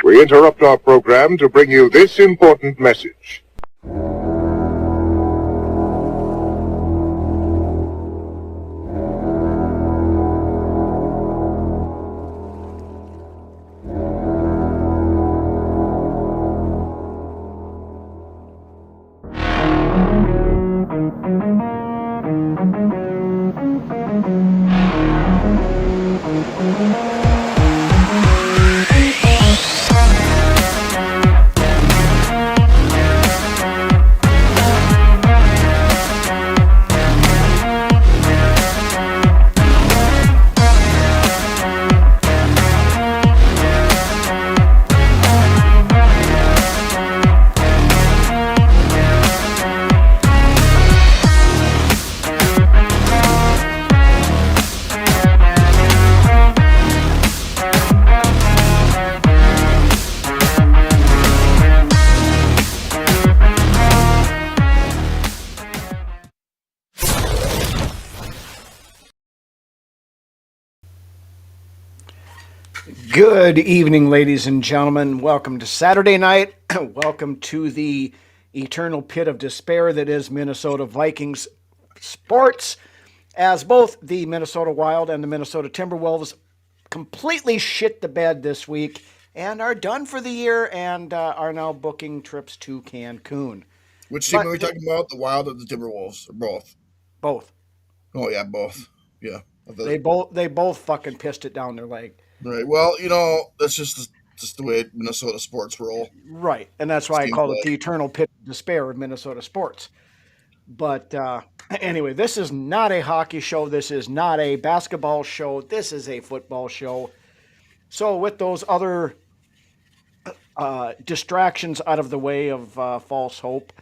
We interrupt our program to bring you this important message. Good evening, ladies and gentlemen. Welcome to Saturday night. Welcome to the eternal pit of despair that is Minnesota Vikings sports, as both the Minnesota Wild and the Minnesota Timberwolves completely shit the bed this week and are done for the year and are now booking trips to Cancun. Which team are we talking about? The Wild or the Timberwolves? Or both? Both. Oh, yeah, both. Yeah. They both fucking pissed it down their leg. Right. Well, that's just the way Minnesota sports roll. Right. And that's why I call it the eternal pit of despair of Minnesota sports. But anyway, this is not a hockey show. This is not a basketball show. This is a football show. So with those other distractions out of the way of false hope,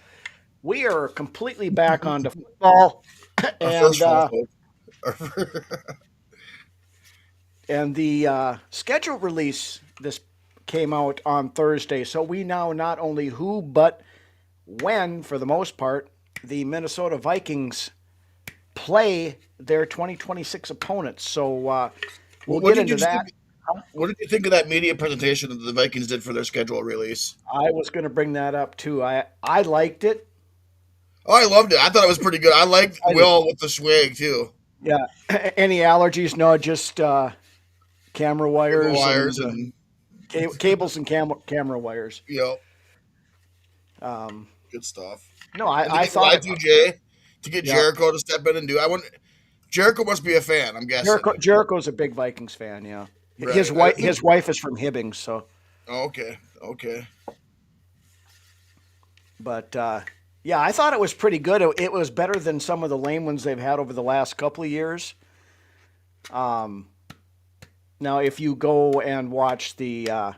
we are completely back onto football. And the schedule release this came out on Thursday. So we know not only who, but when, for the most part, the Minnesota Vikings play their 2026 opponents. So we'll get into that. What did you think of that media presentation that the Vikings did for their schedule release? I was going to bring that up, too. I liked it. Oh, I loved it. I thought it was pretty good. I liked Will with the swag, too. Yeah. Any allergies? No, just camera wires and cables and camera wires. Yep. Good stuff. No, I thought Y2J to get Jericho to step in and do. Jericho must be a fan. I'm guessing. Jericho's a big Vikings fan. Yeah, right. His wife is from Hibbing, so. Oh, okay. But yeah, I thought it was pretty good. It was better than some of the lame ones they've had over the last couple of years. Now, if you go and watch the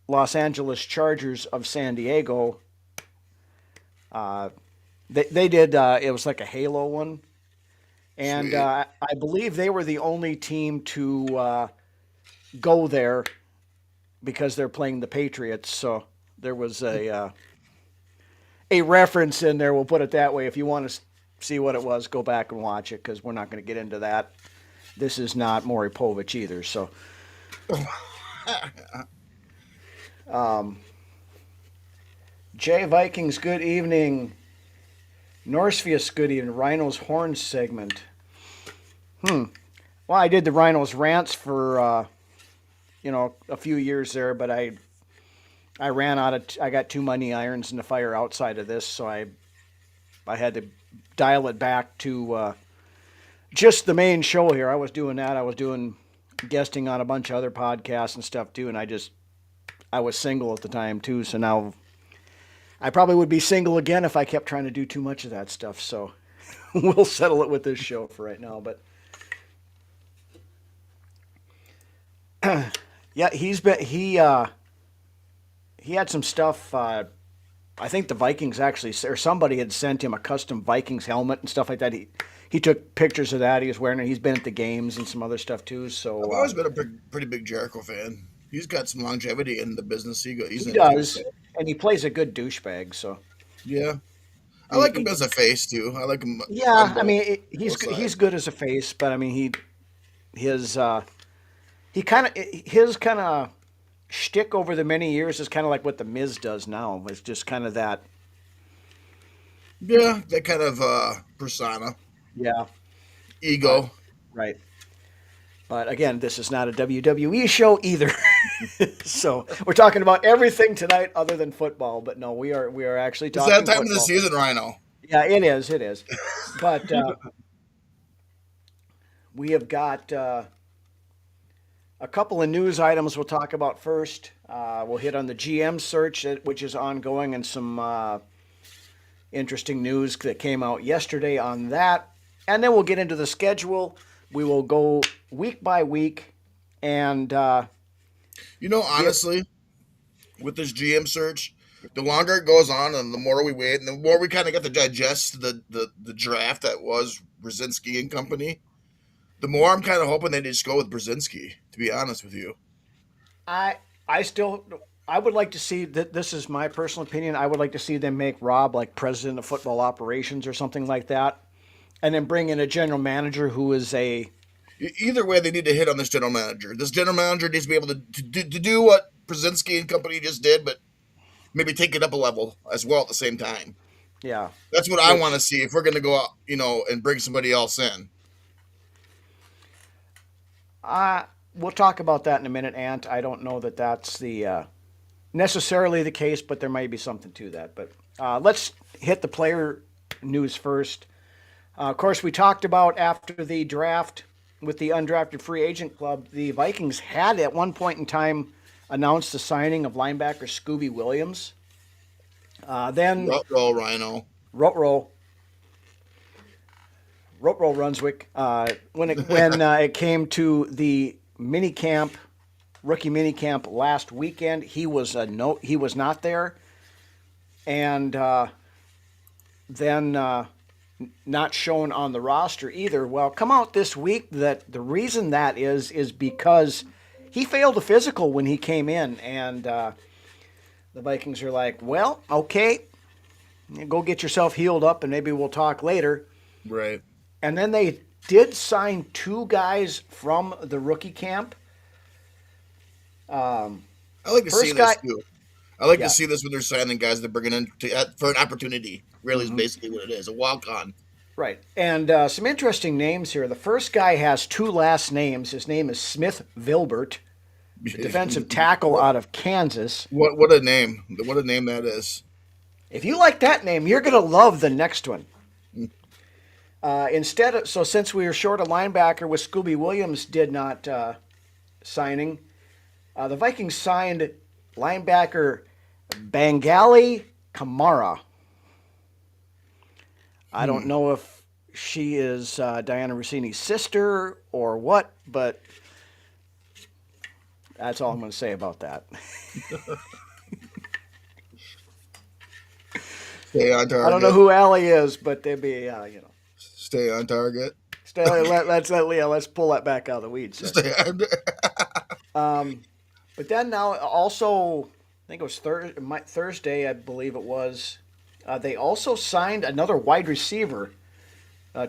Los Angeles Chargers of San Diego, they did, it was like a Halo one. And I believe they were the only team to go there because they're playing the Patriots. So there was a reference in there, we'll put it that way. If you want to see what it was, go back and watch it because we're not going to get into that. This is not Maury Povich either, so. Jay Vikings, good evening. Norsefius, good evening. Rhino's Horns segment. Well, I did the Rhino's rants for, a few years there, but I ran out of, I got too many irons in the fire outside of this, so I had to dial it back to just the main show here. I was doing that. I was doing guesting on a bunch of other podcasts and stuff too, and I was single at the time too, so now I probably would be single again if I kept trying to do too much of that stuff. So we'll settle it with this show for right now. But yeah, he had some stuff. I think the Vikings actually, or somebody had sent him a custom Vikings helmet and stuff like that. He took pictures of that. He was wearing it. He's been at the games and some other stuff too. So I've always been a pretty big Jericho fan. He's got some longevity in the business he's he in too. does, So and he plays a good douchebag. So yeah, I he, like him he- as a face too. I like him on yeah, I both mean both he's sides. good as a face, but I mean his his kind of shtick over the many years is kind of like what the Miz does now. It's just kind of that. Yeah, that kind of persona, Yeah, but ego. right. But again, this is not a WWE show either. So we're talking about everything tonight other than football. But no, we are actually It's that talking time of the football. season, Rhino. Yeah, it is. It is. But we have got a couple of news items we'll talk about first. We'll hit on the GM search, which is ongoing, and some interesting news that came out yesterday on that. And then we'll get into the schedule. We will go week by week and get. Honestly, with this GM search, the longer it goes on and the more we wait and the more we kind of get to digest the draft that was Brzezinski and company, the more I'm kind of hoping they just go with Brzezinski, to be honest with you. I I still I would like to see that. This is my personal opinion. I would like to see them make Rob like president of football operations or something like that, and then bring in a general manager who is a. Either way, they need to hit on this general manager. This general manager needs to be able to do what Brzezinski and company just did, but maybe take it up a level as well at the same time. Yeah, That's what I want to which see if we're going to go out, and bring somebody else in. we'll talk about that in a minute, Ant. I don't know that that's the necessarily the case, but there might be something to that. But let's hit the player news first. Of course, we talked about after the draft with the undrafted free agent club, the Vikings had at one point in time announced the signing of linebacker Scooby Williams. Then Roll, Rhino. Rotro Runswick, when it came to the mini camp, rookie mini camp last weekend, he was not there, and then not shown on the roster either. Well, come out this week that the reason that is because he failed a physical when he came in, and the Vikings are like, well, okay, go get yourself healed up, and maybe we'll talk later. Right. And then they did sign two guys from the rookie camp. I like to see First guy, this too. I like to yeah. see this when they're signing guys they're bringing in for an opportunity. Really, is Mm-hmm. basically what it is. A walk on. Right. And some interesting names here. The first guy has two last names. His name is Smith Vilbert, the defensive tackle out of Kansas. What a name! What a name that is. If you like that name, you're going to love the next one. So since we were short a linebacker with Scooby Williams did not signing, the Vikings signed linebacker Bangali Kamara. I don't know if she is Diana Rossini's sister or what, but that's all I'm going to say about that. Stay on I don't know target. who Allie is, but they'd be, Stay on target. let's pull that back out of the weeds. Stay on. But then now also, I think it was Thursday, I believe it was. They also signed another wide receiver,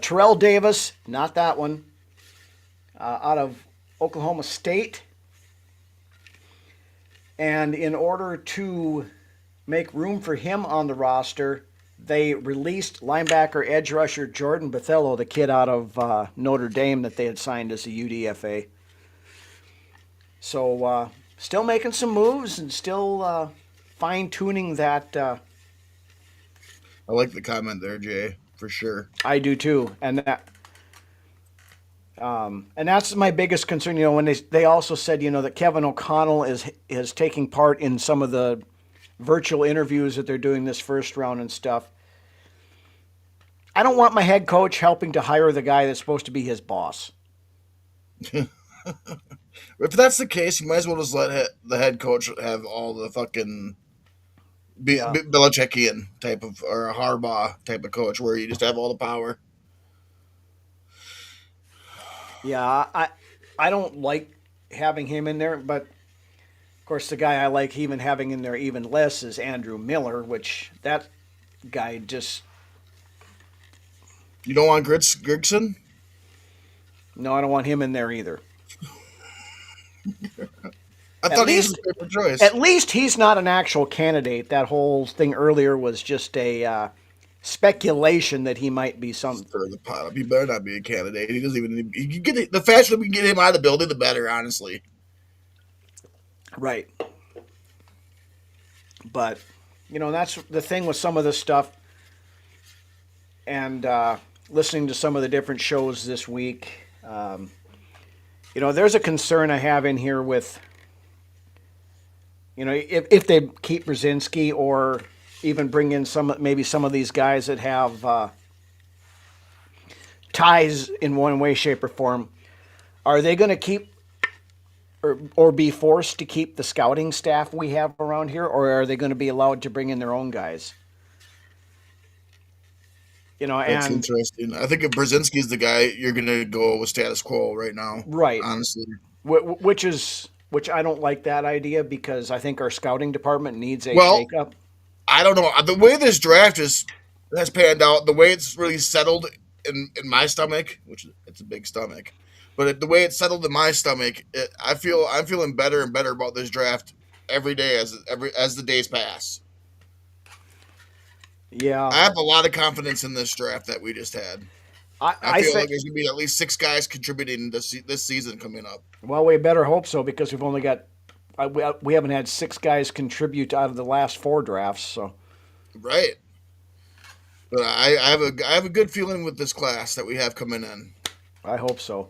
Terrell Davis, not that one, out of Oklahoma State. And in order to make room for him on the roster, they released linebacker edge rusher Jordan Bethello, the kid out of Notre Dame that they had signed as a UDFA. So still making some moves and still fine-tuning that. I like the comment there, Jay, for sure. I do too, and And that's my biggest concern. When they also said that Kevin O'Connell is taking part in some of the virtual interviews that they're doing this first round and stuff. I don't want my head coach helping to hire the guy that's supposed to be his boss. If that's the case, you might as well just let the head coach have all the fucking Yeah, Belichickian type of, or a Harbaugh type of coach, where you just have all the power. yeah. I don't like having him in there, but of course the guy I like even having in there even less is Andrew Miller, which that guy just You don't want Grigson? no, I don't want him in there either. I At thought he was least his favorite choice. At least he's not an actual candidate. That whole thing earlier was just a speculation that he might be some. Stir the pot up. He better not be a candidate. He doesn't even. He can get the faster we can get him out of the building, the better. Honestly, Right. But that's the thing with some of this stuff, and listening to some of the different shows this week. There's a concern I have in here with if they keep Brzezinski or even bring in maybe some of these guys that have ties in one way, shape, or form. Are they going to keep or be forced to keep the scouting staff we have around here, or are they going to be allowed to bring in their own guys? that's And interesting. I think if Brzezinski's the guy, you're gonna go with status quo right now. right, Honestly, which I don't like that idea because I think our scouting department needs a well, shakeup. I don't know the way this draft has panned out. The way it's really settled in my stomach, which it's a big stomach, but the way it's settled in my stomach, I'm feeling better and better about this draft every day as the days pass. Yeah, I have a lot of confidence in this draft that we just had. I I feel think. like there's gonna be at least 6 guys contributing this season coming up. Well, we better hope so because we've only got we haven't had 6 guys contribute out of the last 4 drafts. So Right. But I have a good feeling with this class that we have coming in. I hope so.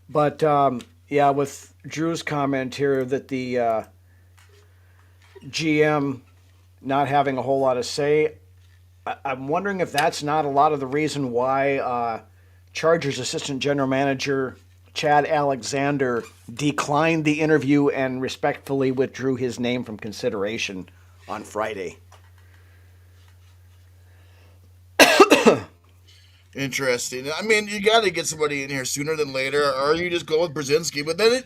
But yeah, with Drew's comment here that the GM not having a whole lot of say, I'm wondering if that's not a lot of the reason why Chargers assistant general manager Chad Alexander declined the interview and respectfully withdrew his name from consideration on Friday. Interesting. I mean, you got to get somebody in here sooner than later, or you just go with Brzezinski. But then,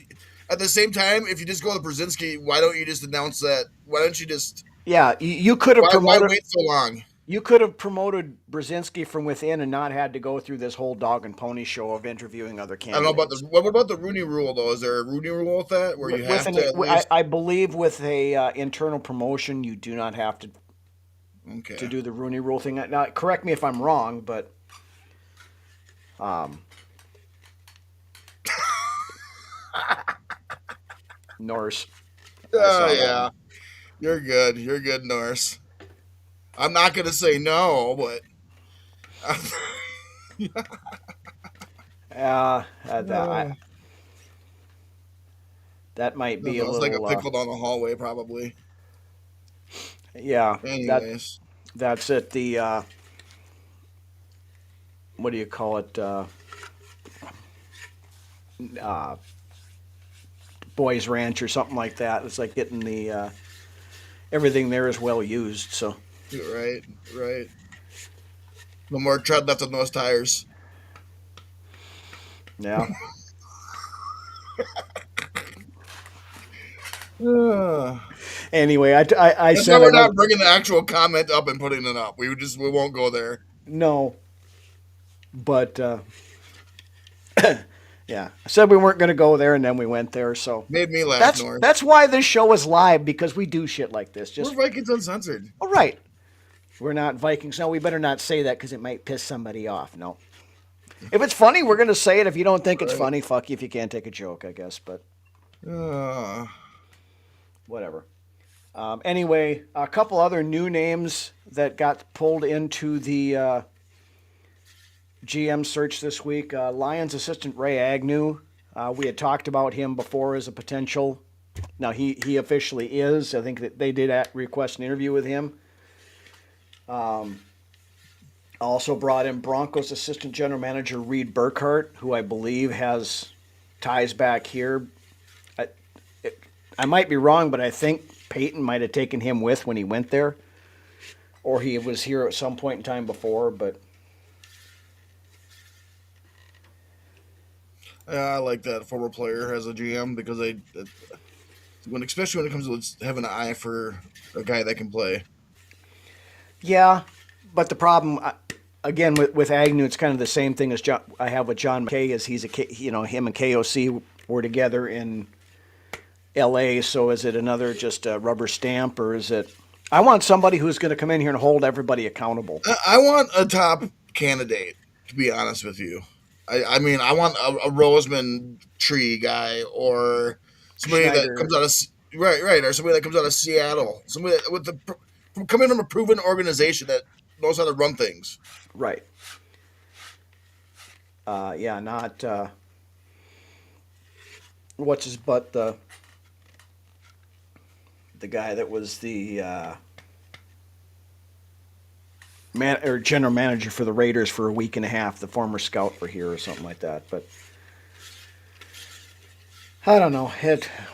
at the same time, if you just go with Brzezinski, why don't you just announce that? Why don't you just? Yeah, you could have Why promoted. wait so long? You could have promoted Brzezinski from within and not had to go through this whole dog and pony show of interviewing other I don't know about candidates. what about the Rooney Rule though? Is there a Rooney Rule with that where you With have an, to at least? I believe with a internal promotion, you do not have to Okay. do the Rooney Rule thing. Now, correct me if I'm wrong, but Norse. I Oh saw that yeah, one. you're good. You're good, Norse. I'm not gonna say no, but That that might be a it's like a little. pickle down the hallway, probably. Yeah, Anyways, that's at the what do you call it? Uh, Boys Ranch or something like that. It's like getting the everything there is well used. So right, right. No more tread left on those tires. yeah, That's anyway, I why said I we're was not bringing the actual comment up and putting it up. We won't go there. no, but yeah, I said we weren't going to go there, and then we went there. So Made me laugh, that's North. that's why this show is live because we do shit like this. We're Just Vikings Uncensored. all right. We're not Vikings. No, we better not say that because it might piss somebody off. No. If it's funny, we're going to say it. If you don't think it's Right. funny, fuck you if you can't take a joke, I guess. But Uh, whatever. Anyway, a couple other new names that got pulled into the GM search this week. Lions assistant Ray Agnew. We had talked about him before as a potential. Now he officially is. I think that they did request an interview with him. Also brought in Broncos assistant general manager Reed Burkhardt, who I believe has ties back here. I, I might be wrong, but I think Peyton might have taken him with when he went there, or he was here at some point in time before. But I like that former player as a GM because especially when it comes to having an eye for a guy that can play. yeah, but the problem, again, with Agnew, it's kind of the same thing as I have with John McKay. Is him and KOC were together in L.A. So is it another just a rubber stamp, or is it? I want somebody who's going to come in here and hold everybody accountable. I want a top candidate, to be honest with you. I mean, I want a Roseman tree guy or somebody Schneider. that comes out of right, or somebody that comes out of Seattle, somebody with coming from a proven organization that knows how to run things. Right. Yeah, not what's his butt the guy that was the general manager for the Raiders for a week and a half, the former scout for here or something like that. But I don't know.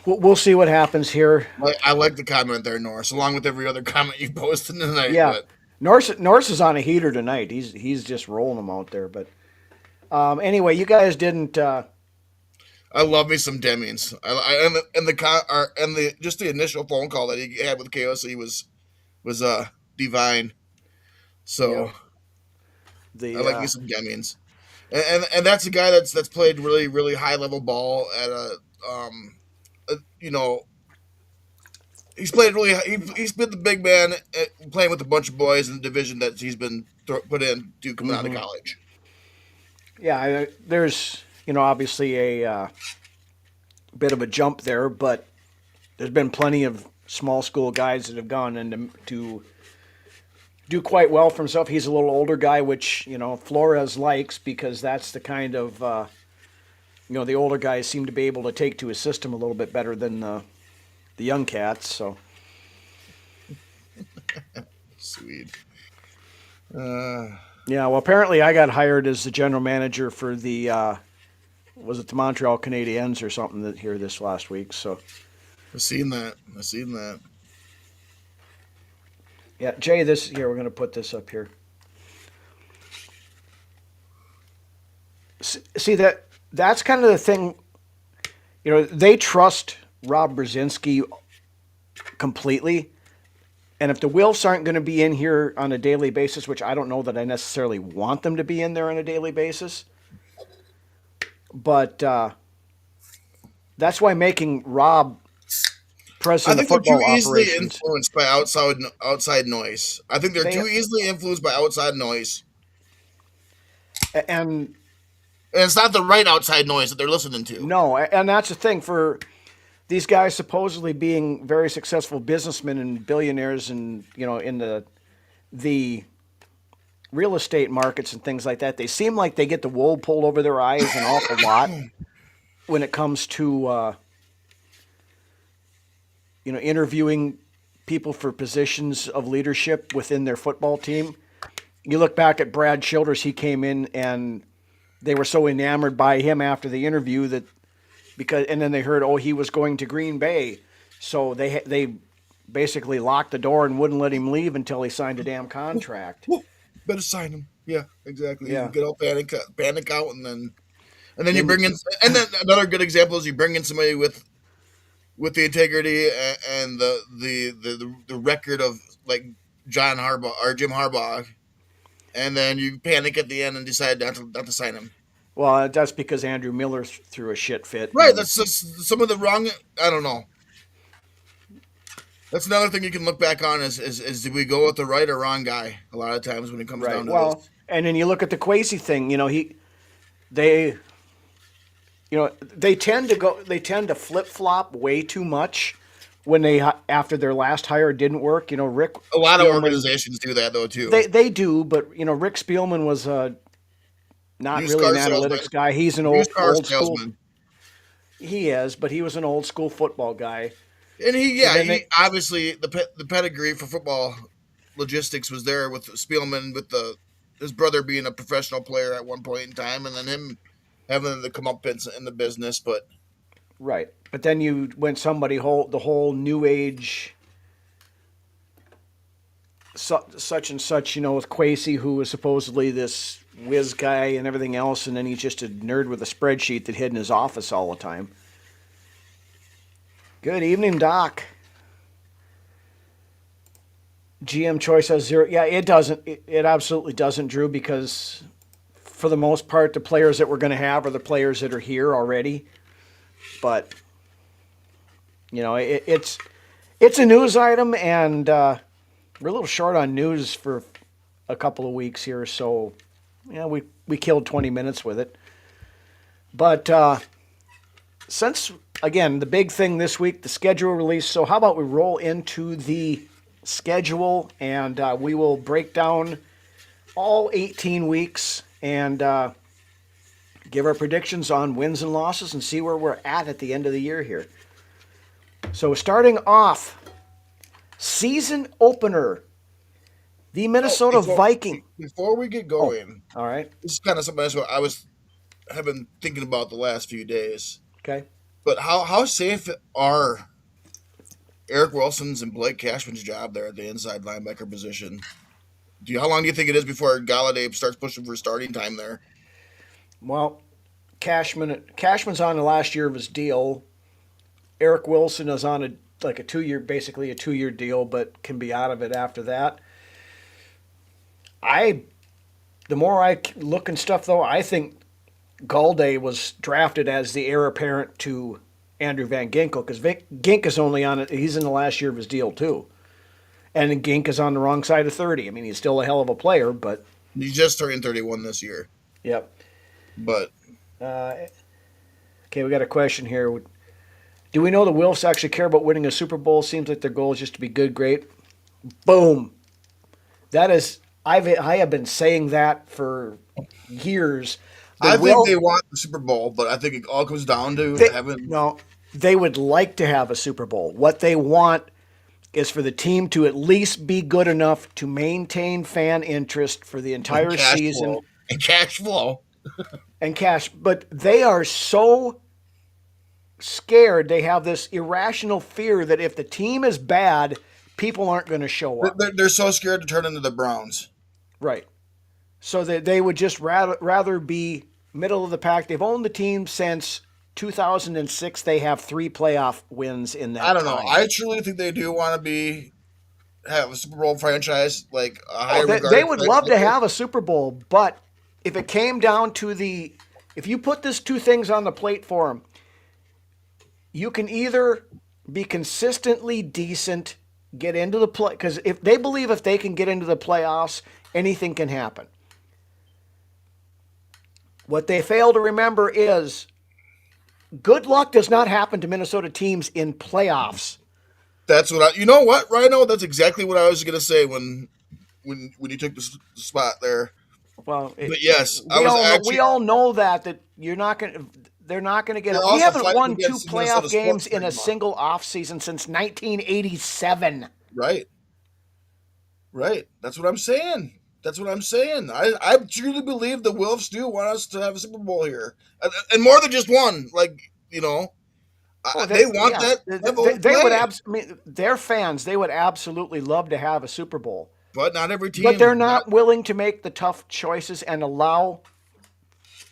We'll see what happens here. I like the comment there, Norris, along with every other comment you posted tonight. Yeah, But Norse is on a heater tonight. He's just rolling them out there. But anyway, you guys didn't. I love me some Demings. And the just the initial phone call that he had with KOC was divine. So Yeah. The I like me some Demings, and that's a guy that's played really really high level ball at he's played really he's been the big man playing with a bunch of boys in the division that he's been put in to coming out of college. Yeah, there's obviously a bit of a jump there, but there's been plenty of small school guys that have gone in to do quite well for himself. He's a little older guy, which Flores likes because that's the kind of the older guys seem to be able to take to his system a little bit better than the young cats. So Sweet. yeah, well, apparently I got hired as the general manager for the was it the Montreal Canadiens or something here this last week. So I've seen that. yeah, Jay, we're going to put this up here. See that's kind of the thing. They trust Rob Brzezinski completely. And if the Wilfs aren't going to be in here on a daily basis, which I don't know that I necessarily want them to be in there on a daily basis, but that's why making Rob president of football they're too easily operations. influenced by outside noise. I think they're too easily influenced by outside noise, And it's not the right outside noise that they're listening to. no, and that's the thing for these guys supposedly being very successful businessmen and billionaires and in the real estate markets and things like that. They seem like they get the wool pulled over their eyes an awful lot when it comes to interviewing people for positions of leadership within their football team. You look back at Brad Childress, he came in and they were so enamored by him after the interview and then they heard, he was going to Green Bay. So they basically locked the door and wouldn't let him leave until he signed a damn contract. Better sign him. Yeah, exactly. Yeah. You get all panic out, and then you bring in, and then another good example is you bring in somebody with the integrity and the record of like John Harbaugh or Jim Harbaugh, and then you panic at the end and decide not to sign him. Well, that's because Andrew Miller threw a shit fit. Right, that's just some of the wrong. I don't know. That's another thing you can look back on is did we go with the right or wrong guy a lot of times when it comes down to this. And then you look at the Kwesi thing. They tend to flip flop way too much when after their last hire didn't work. Rick. A lot of organizations do that though too. They do, but Rick Spielman was not Used really an car salesman. analytics guy. He's an Used car old school. salesman. He is, but he was an old school football guy. And So then he they, obviously the pedigree for football logistics was there with Spielman, with his brother being a professional player at one point in time, and then him having the comeuppance in the business. But right. But then you went the whole new age such and such, with Quasey, who was supposedly this whiz guy and everything else, and then he's just a nerd with a spreadsheet that hid in his office all the time. Good evening, Doc. GM choice has 0. Yeah, it doesn't. It absolutely doesn't, Drew, because for the most part, the players that we're going to have are the players that are here already. But it's a news item, and we're a little short on news for a couple of weeks here, so we killed 20 minutes with it. But since again the big thing this week, the schedule release, so how about we roll into the schedule, and we will break down all 18 weeks and give our predictions on wins and losses and see where we're at the end of the year here. So starting off, season opener, the Minnesota Vikings. Before we get going, all right. This is kind of something have been thinking about the last few days. Okay. But how safe are Eric Wilson's and Blake Cashman's job there at the inside linebacker position? How long do you think it is before Galladay starts pushing for starting time there? Well, Cashman's on the last year of his deal. Eric Wilson is on basically a 2-year deal, but can be out of it after that. The more I look and stuff, though, I think Galladay was drafted as the heir apparent to Andrew Van Ginkel, because Gink is only on it. He's in the last year of his deal too, and Gink is on the wrong side of 30. I mean, he's still a hell of a player, but he's just turning 31 this year. Yep. But okay, we got a question here. Do we know the Wilfs actually care about winning a Super Bowl? Seems like their goal is just to be good, great. Boom. That is, I have been saying that for years. I think they want the Super Bowl, but I think it all comes down to having. No, they would like to have a Super Bowl. What they want is for the team to at least be good enough to maintain fan interest for the entire season. And cash flow. And cash. But they are so scared. They have this irrational fear that if the team is bad, people aren't going to show up. They're so scared to turn into the Browns. Right. So that they would just rather be middle of the pack. They've owned the team since 2006. They have 3 playoff wins in that. I don't know. I truly think they do want to have a Super Bowl franchise, like a high regard. They would love to have a Super Bowl, but if it came down to if you put these 2 things on the plate for them, you can either be consistently decent, get into the play, because if they believe if they can get into the playoffs, anything can happen. What they fail to remember is good luck does not happen to Minnesota teams in playoffs. That's what you know what, Rhino? That's exactly what I was going to say when you took the spot there. Well, but yes, we all know that you're not going to. They're not going to get it. We haven't won 2 playoff games in a single offseason since 1987. Right. That's what I'm saying. I truly believe the Wilfs do want us to have a Super Bowl here, and more than just one. They want that. They would their fans. They would absolutely love to have a Super Bowl. But not every team. But they're not willing to make the tough choices and allow,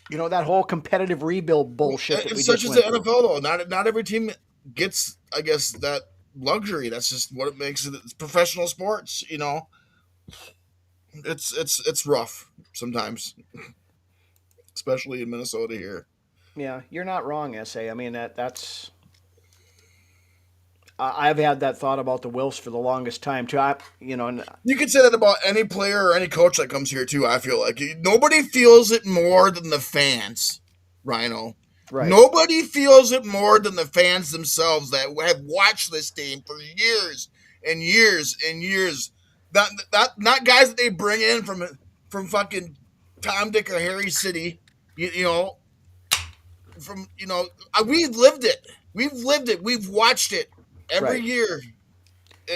that whole competitive rebuild bullshit. It's such as the NFL, though. Not every team gets, I guess, that luxury. That's just what it makes it. It's professional sports. It's rough sometimes, especially in Minnesota here. Yeah, you're not wrong, SA. I mean that's. I've had that thought about the Wilfs for the longest time too. You could say that about any player or any coach that comes here too. I feel like nobody feels it more than the fans, Rhino. Right. Nobody feels it more than the fans themselves that have watched this team for years and years and years. Not guys that they bring in from fucking Tom, Dick, or Harry City. You know, from we've lived it. We've lived it. We've watched it every Right. year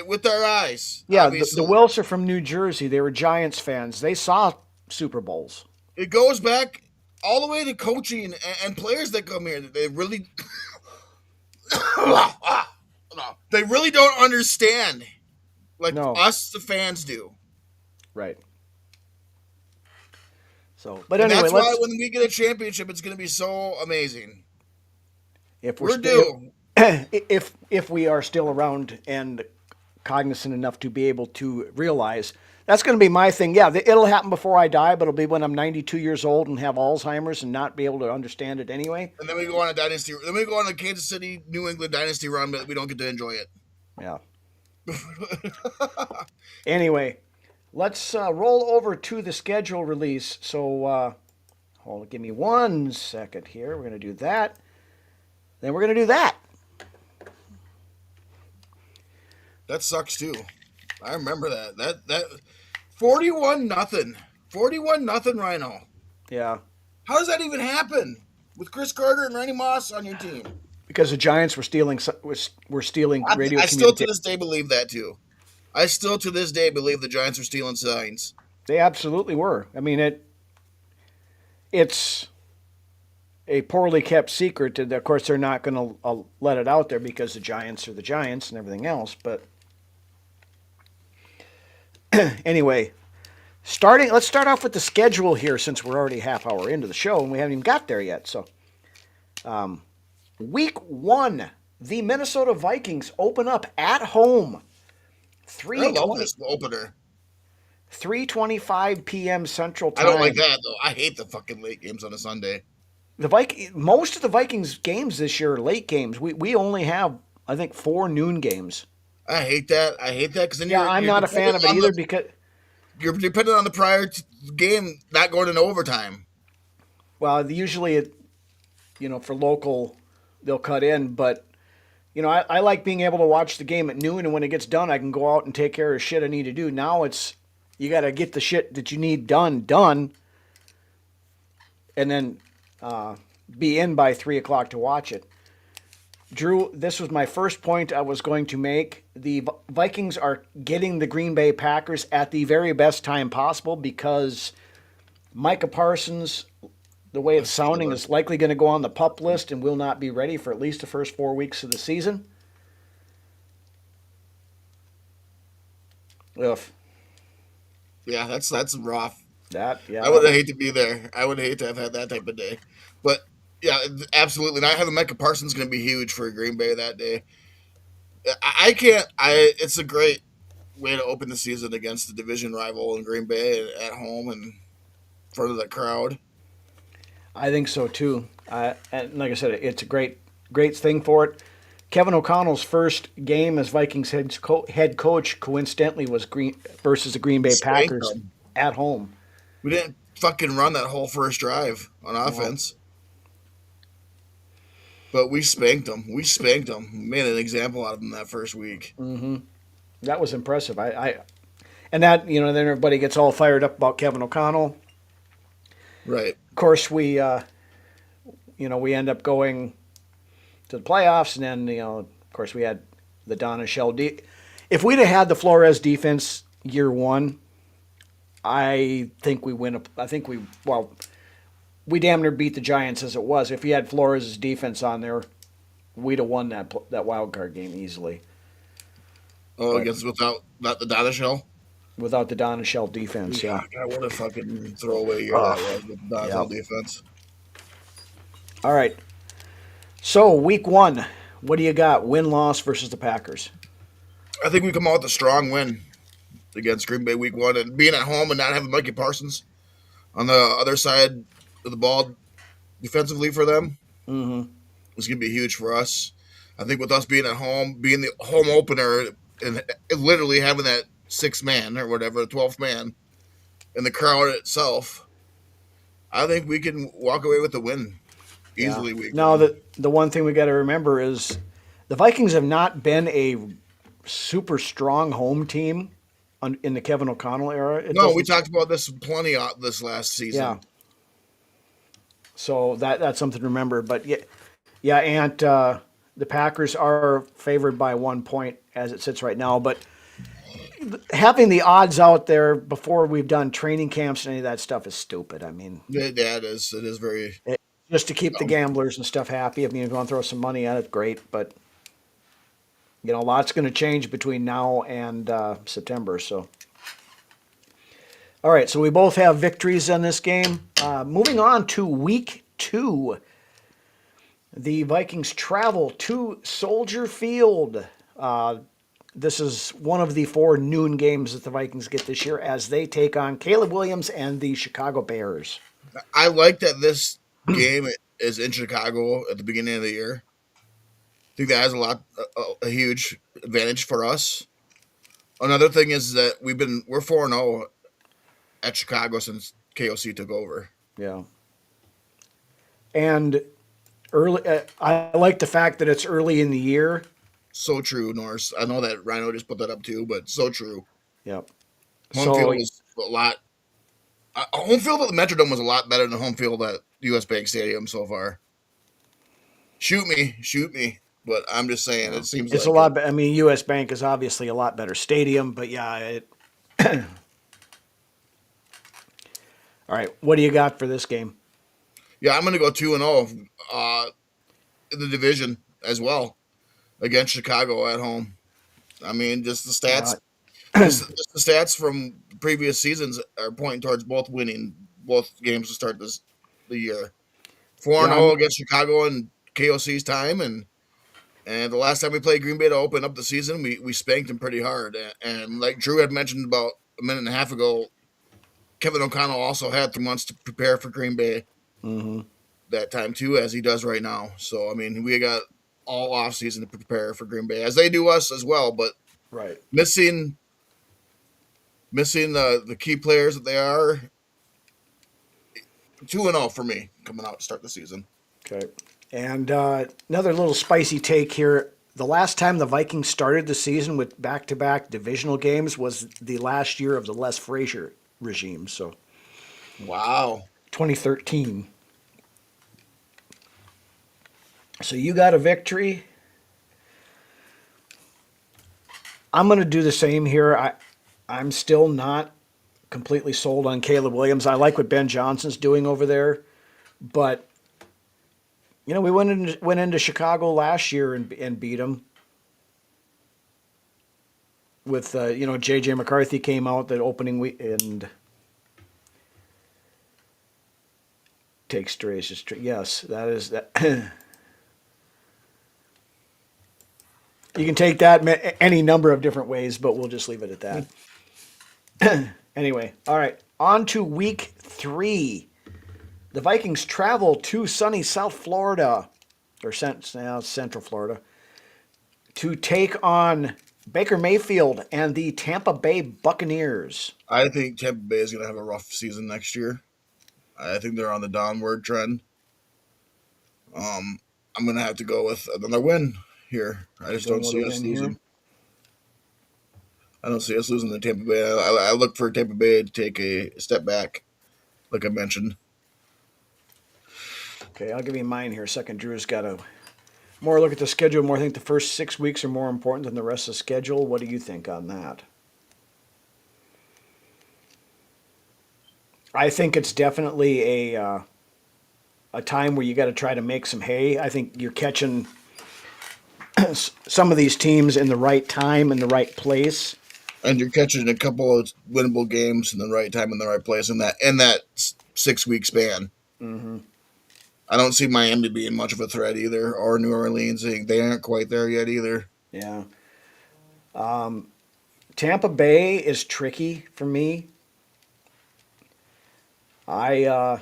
with our eyes. Yeah, the Obviously, Wills are from New Jersey. They were Giants fans. They saw Super Bowls. it goes back all the way to coaching and players that come here. They really, they really don't understand like No, us, the fans, do. right. So, but And anyway, that's why let's when we get a championship, it's going to be so amazing. if we're We're still due. if we are still around and cognizant enough to be able to realize that's going to be my thing. Yeah, it'll happen before I die, but it'll be when I'm 92 years old and have Alzheimer's and not be able to understand it anyway. And then we go on a dynasty. Then we go on a Kansas City, New England dynasty run, but we don't get to enjoy it. Yeah. Anyway, let's roll over to the schedule release. So, give me 1 second here. We're going to do that. Then we're going to do that. That sucks too. I remember that. That 41-0. 41-0 Rhino. Yeah. How does that even happen? With Chris Carter and Randy Moss on your team. Because the Giants were stealing radio I still to communication. this day believe that too. I still to this day believe the Giants are stealing signs. They absolutely were. I mean, it's a poorly kept secret. And of course, they're not going to let it out there because the Giants are the Giants and everything else. But anyway, let's start off with the schedule here since we're already half hour into the show and we haven't even got there yet. So, week 1, the Minnesota Vikings open up at home. I love this opener. 3:25 p.m. Central I Time. don't like that though. I hate the fucking late games on a Sunday. Most of the Vikings games this year are late games. We only have, I think, 4 noon games. I hate that. I hate that because then I'm not a fan of it either because, you're dependent on the prior game not going into overtime. well, usually, for local, they'll cut in. But, I like being able to watch the game at noon, and when it gets done, I can go out and take care of shit I need to do. Now you got to get the shit that you need done, and then be in by 3 o'clock to watch it. Drew, this was my first point I was going to make. The Vikings are getting the Green Bay Packers at the very best time possible because Micah Parsons, the way it's sounding, is likely going to go on the PUP list and will not be ready for at least the first 4 weeks of the season. Ugh. Yeah, that's rough. Yeah. I would hate to be there. I would hate to have had that type of day. But yeah, absolutely. Not having Micah Parsons going to be huge for Green Bay that day. I can't. It's a great way to open the season against the division rival in Green Bay at home and in front of the crowd. I think so too. And like I said, it's a great thing for it. Kevin O'Connell's first game as Vikings head coach, coincidentally, was versus the Green Bay Spanked Packers them. at home. We didn't fucking run that whole first drive on offense. But we spanked them. We made an example out of them that first week. Mm-hmm. That was impressive. And that, then everybody gets all fired up about Kevin O'Connell. Right. Of course, we end up going to the playoffs, and then, of course, we had the Donna Shell. If we'd have had the Flores defense year 1, I think we win. We damn near beat the Giants as it was. If we had Flores' defense on there, we'd have won that wild card game easily. Oh, I guess without the Donna Shell? Without the Donna Shell defense, yeah. God, what a fucking throwaway year that was with the Donna Shell defense. All right. So, week 1, what do you got? Win-loss versus the Packers. I think we come out with a strong win against Green Bay week 1. And being at home and not having Mikey Parsons on the other side of the ball defensively for them is going to be huge for us. I think with us being at home, being the home opener, and literally having that 6th man or whatever, 12th man, and the crowd itself, I think we can walk away with the win easily. Yeah. Now, the one thing we got to remember is the Vikings have not been a super strong home team in the Kevin O'Connell era. It No, we doesn't. talked about this plenty this last Yeah. season. So that's something to remember. But yeah, yeah, and the Packers are favored by 1 point as it sits right now. But having the odds out there before we've done training camps and any of that stuff is stupid. I mean, It is very. just to keep the gamblers and stuff happy. I mean, if you want to throw some money at it, great. But a lot's going to change between now and September. So, all right. So we both have victories in this game. Moving on to week 2. The Vikings travel to Soldier Field. This is one of the 4 noon games that the Vikings get this year as they take on Caleb Williams and the Chicago Bears. I like that this game is in Chicago at the beginning of the year. I think that has a huge advantage for us. Another thing is that we're 4-0 at Chicago since KOC took over. Yeah. And early, I like the fact that it's early in the year. So true, Norris. I know that Rhino just put that up too, but so true. Yep. Home field is a lot. Home field at the Metrodome was a lot better than home field at US Bank Stadium so far. Shoot me. But I'm just saying, it seems it's like a lot. I mean, US Bank is obviously a lot better stadium, but yeah. All right, what do you got for this game? Yeah, I'm going to go 2-0 in the division as well against Chicago at home. I mean, just the stats, just the stats from previous seasons are pointing towards both winning both games to start the year. 4-0 against Chicago in KOC's time, and the last time we played Green Bay to open up the season, we spanked them pretty hard. And like Drew had mentioned about a minute and a half ago, Kevin O'Connell also had 3 months to prepare for Green Bay that time too, as he does right now. So I mean, we got all off season to prepare for Green Bay, as they do us as well. But missing the key players that they are, 2-0 for me coming out to start the season. Okay. And another little spicy take here. The last time the Vikings started the season with back-to-back divisional games was the last year of the Les Frazier regime. So, wow, 2013. So you got a victory. I'm going to do the same here. I'm still not completely sold on Caleb Williams. I like what Ben Johnson's doing over there, but we went into Chicago last year and beat them. With J.J. McCarthy came out that opening week and takes Strays. Yes, that is that. You can take that any number of different ways, but we'll just leave it at that. Anyway, all right. On to week 3. The Vikings travel to sunny South Florida, or Central Florida, to take on Baker Mayfield and the Tampa Bay Buccaneers. I think Tampa Bay is going to have a rough season next year. I think they're on the downward trend. I'm going to have to go with another win here. I just don't see us losing. I don't see us losing to Tampa Bay. I look for Tampa Bay to take a step back, like I mentioned. Okay, I'll give you mine here. Second, Drew's got a more look at the schedule. More think the first 6 weeks are more important than the rest of the schedule. What do you think on that? I think it's definitely a time where you got to try to make some hay. I think you're catching some of these teams in the right time, in the right place. And you're catching a couple of winnable games in the right time, in the right place, in that 6 week span. Mm-hmm. I don't see Miami being much of a threat either, or New Orleans. They aren't quite there yet either. Yeah. Tampa Bay is tricky for me. I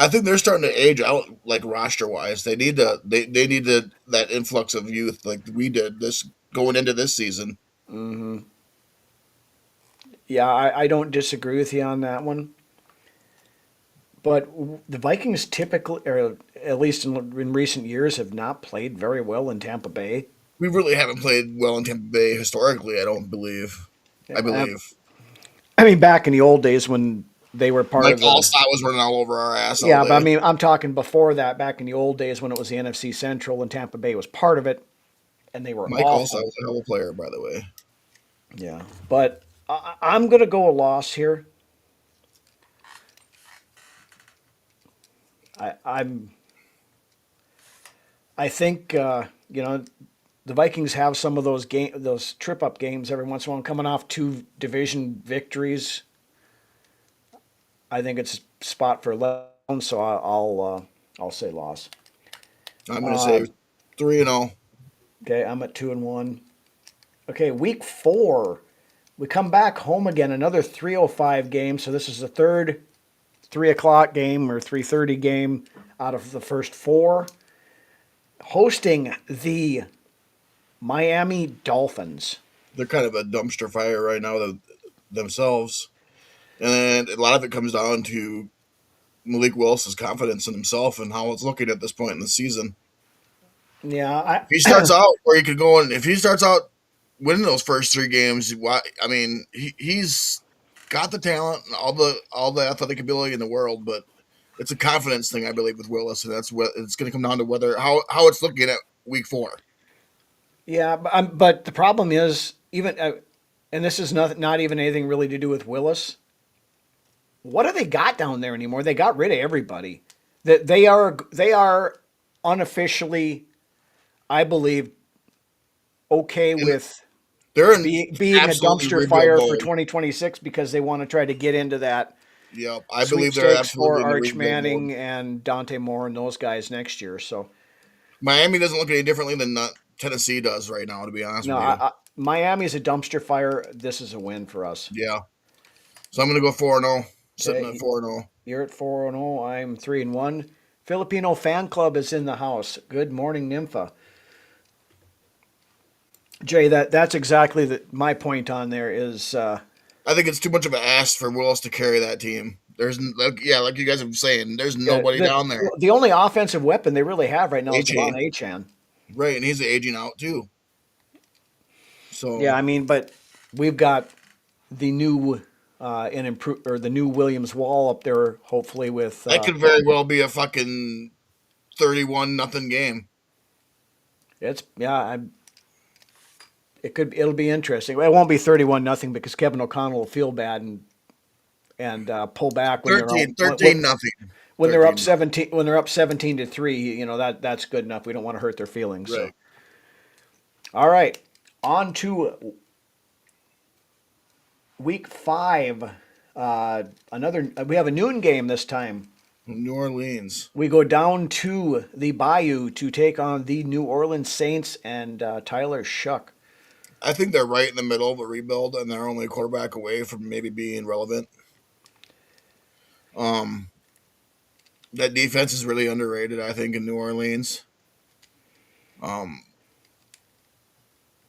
think they're starting to age out, like roster wise. They need that influx of youth like we did this going into this season. Mm-hmm. Yeah, I don't disagree with you on that one. But the Vikings typically, or at least in recent years, have not played very well in Tampa Bay. we really haven't played well in Tampa Bay historically. I don't believe. Yeah, I believe I mean, back in the old days when they were part Mike of the. Allstott was running all over our ass all Yeah, but I day. mean, I'm talking before that, back in the old days when it was the NFC Central and Tampa Bay was part of it, and they were Mike Allstott awful. was a hell of a player, by the way. Yeah, but I'm going to go a loss here. I'm. I think the Vikings have some of those trip up games every once in a while, coming off two division victories. I think it's a spot for 11, so I'll say loss. I'm going to say 3-0. Okay, I'm at 2-1. Okay, week 4, we come back home again. Another 3:05 game. So this is the third 3 o'clock game or 3:30 game out of the first 4. Hosting the Miami Dolphins. They're kind of a dumpster fire right now themselves, and a lot of it comes down to Malik Willis's confidence in himself and how it's looking at this point in the season. Yeah, If he starts out where he could go, and if he starts out winning those first 3 games, I mean, he's got the talent and all the athletic ability in the world, but it's a confidence thing, I believe, with Willis, and that's what it's going to come down to whether how it's looking at week 4. yeah, but the problem is even, and this is not even anything really to do with Willis. What do they got down there anymore? They got rid of everybody. That they are unofficially, I believe, okay And with they're in being a absolutely dumpster rebuild fire for mode. 2026 because they want to try to get into that Yep, I believe they're sweepstakes for absolutely in the Arch rebuild mode. Manning and Dante Moore and those guys next year. So Miami doesn't look any differently than Tennessee does right now, to be honest no, with you. Miami's a dumpster fire. This is a win for us. Yeah, so I'm going to go 4-0, sitting at Okay, 4-0. you're at 4-0. I'm 3-1. Filipino fan club is in the house. Good morning, Nympha. Jay, that's exactly my point on there is I think it's too much of an ask for Willis to carry that team. Like you guys have been saying, there's nobody the down there. the only offensive weapon they really have right now is Devon A-Chain, Achan. right, and he's aging out too. Yeah, So I mean, but we've got the new and improve or the new Williams Wall up there, hopefully with that could very well be a fucking 31-0 game. it's yeah. It'll be interesting. It won't be 31-0 because Kevin O'Connell will feel bad and pull back when 13-0. when they're up 17 to 3. You know that's good enough. We don't want to hurt their feelings. So Right. all right, on to week 5. We have a noon game this time. New Orleans. We go down to the Bayou to take on the New Orleans Saints and Tyler Shuck. I think they're right in the middle of a rebuild, and they're only a quarterback away from maybe being relevant. Um, that defense is really underrated, I think, in New Orleans. Um,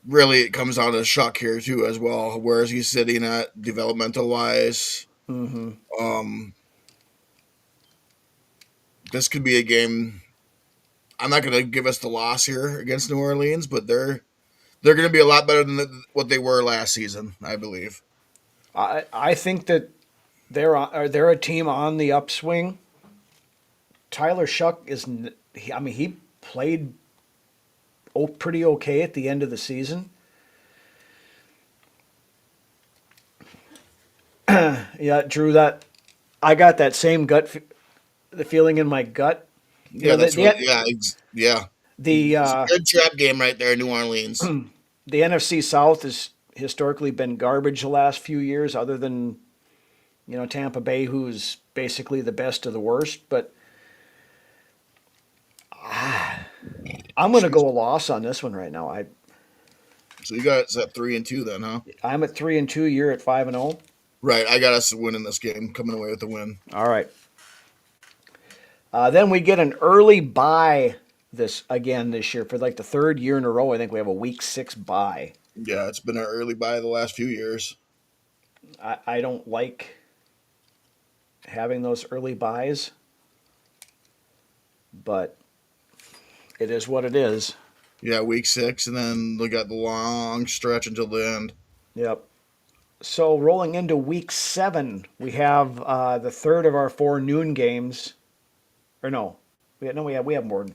really, it comes down to Shuck here too, as well. Where is he sitting at developmental wise? Mm-hmm. Um, this could be a game. I'm not going to give us the loss here against New Orleans, but they're going to be a lot better than what they were last season, I believe. I think that they're a team on the upswing. Tyler Shuck I mean, he played pretty okay at the end of the season. Yeah, Drew, that I got that same the feeling in my gut. You Yeah, know, that's what. Yeah, yeah. the It's a good trap game right there, New Orleans. the NFC South has historically been garbage the last few years, other than Tampa Bay, who's basically the best of the worst. But I'm going to go a loss on this one right now. So you got us at 3-2 then, huh? I'm at 3-2. You're at 5-0. Right. I got us winning this game, coming away with the win. All right. Then we get an early bye this year for like the third year in a row. I think we have a week 6 bye. Yeah, it's been an early buy the last few years. I don't like having those early buys, but it is what it is. Yeah, week 6, and then they got the long stretch until the end. Yep. So rolling into week 7, we have the third of our 4 noon games. Or no, we have more.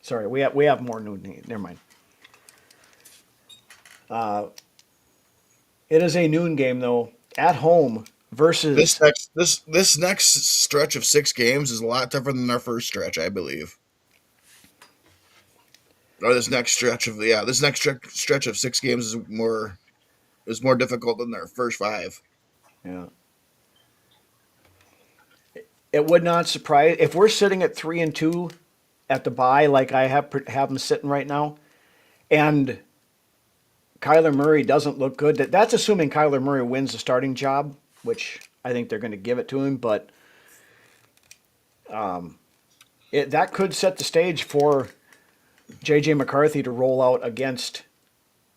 Sorry, we have more noon. Never mind. It is a noon game though, at home This versus. next this next stretch of 6 games is a lot tougher than our first stretch, I believe. Or this next stretch of 6 games is more difficult than their first 5. Yeah. It would not surprise if we're sitting at 3-2 at the bye, like I have them sitting right now, and Kyler Murray doesn't look good. That's assuming Kyler Murray wins the starting job, which I think they're going to give it to him. But that could set the stage for J.J. McCarthy to roll out against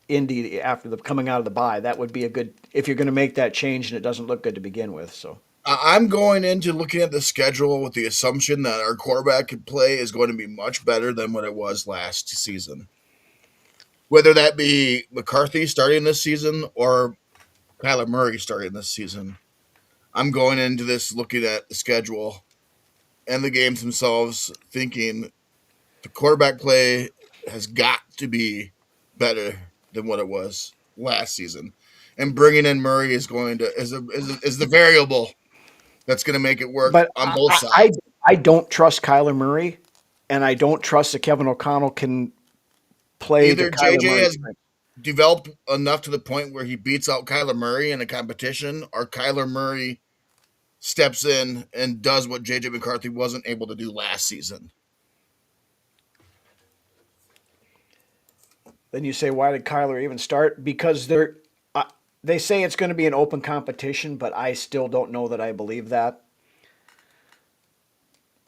Indy after the coming out of the bye. That would be a good if you're going to make that change and it doesn't look good to begin with. So I'm going into looking at the schedule with the assumption that our quarterback play is going to be much better than what it was last season. Whether that be McCarthy starting this season or Kyler Murray starting this season, I'm going into this looking at the schedule and the games themselves, thinking the quarterback play has got to be better than what it was last season, and bringing in Murray is going to is the variable that's going to make it work but on I, both I, I sides. I don't trust Kyler Murray, and I don't trust that Kevin O'Connell can play to Either Kyler JJ Murray's has strength. developed enough to the point where he beats out Kyler Murray in a competition, or Kyler Murray steps in and does what JJ McCarthy wasn't able to do last season. Then you say, why did Kyler even start? Because they say it's going to be an open competition, but I still don't know that I believe that.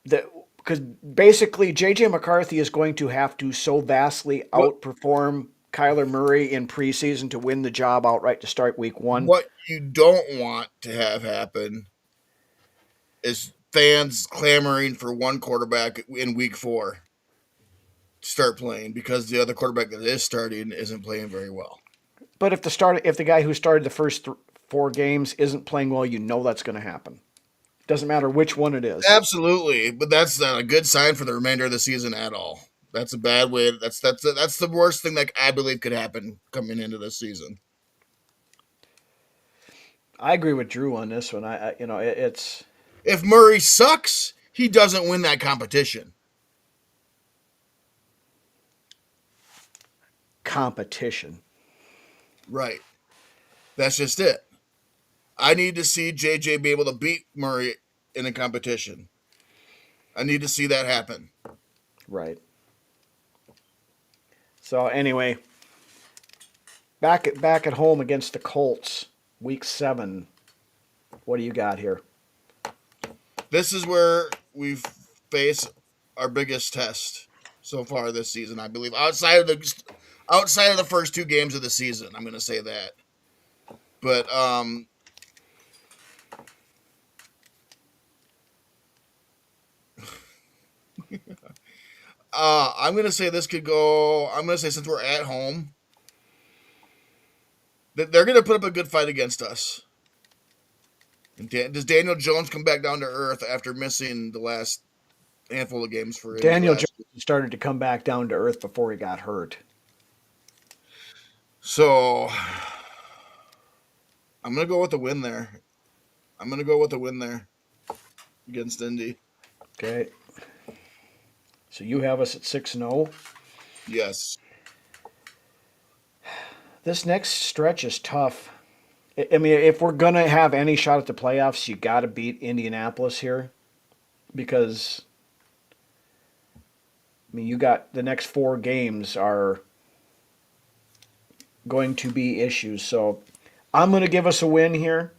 Because basically, J.J. McCarthy is going to have to so vastly What outperform Kyler Murray in preseason to win the job outright to start week 1. what you don't want to have happen is fans clamoring for one quarterback in week 4 to start playing because the other quarterback that is starting isn't playing very well. But if the guy who started the first 4 games isn't playing well, you know that's going to happen. Doesn't matter which one it is. Absolutely, but that's not a good sign for the remainder of the season at all. That's a bad way. That's the worst thing that I believe could happen coming into this season. I agree with Drew on this one. It's If Murray sucks, he doesn't win that competition. competition. Right. That's just it. I need to see JJ be able to beat Murray in a competition. I need to see that happen. Right. So anyway, back at home against the Colts, week 7. What do you got here? This is where we face our biggest test so far this season, I believe. Outside of the first 2 games of the season, I'm going to say that. But I'm going to say this could go. I'm going to say since we're at home, that they're going to put up a good fight against us. And does Daniel Jones come back down to earth after missing the last handful of games for injury Daniel Jones last year? started to come back down to earth before he got hurt. So I'm going to go with the win there. I'm going to go with the win there against Indy. Okay. So you have us at 6-0. Yes. This next stretch is tough. I mean, if we're gonna have any shot at the playoffs, you got to beat Indianapolis here, because I mean, you got the next 4 games are going to be issues. So I'm going to give us a win here.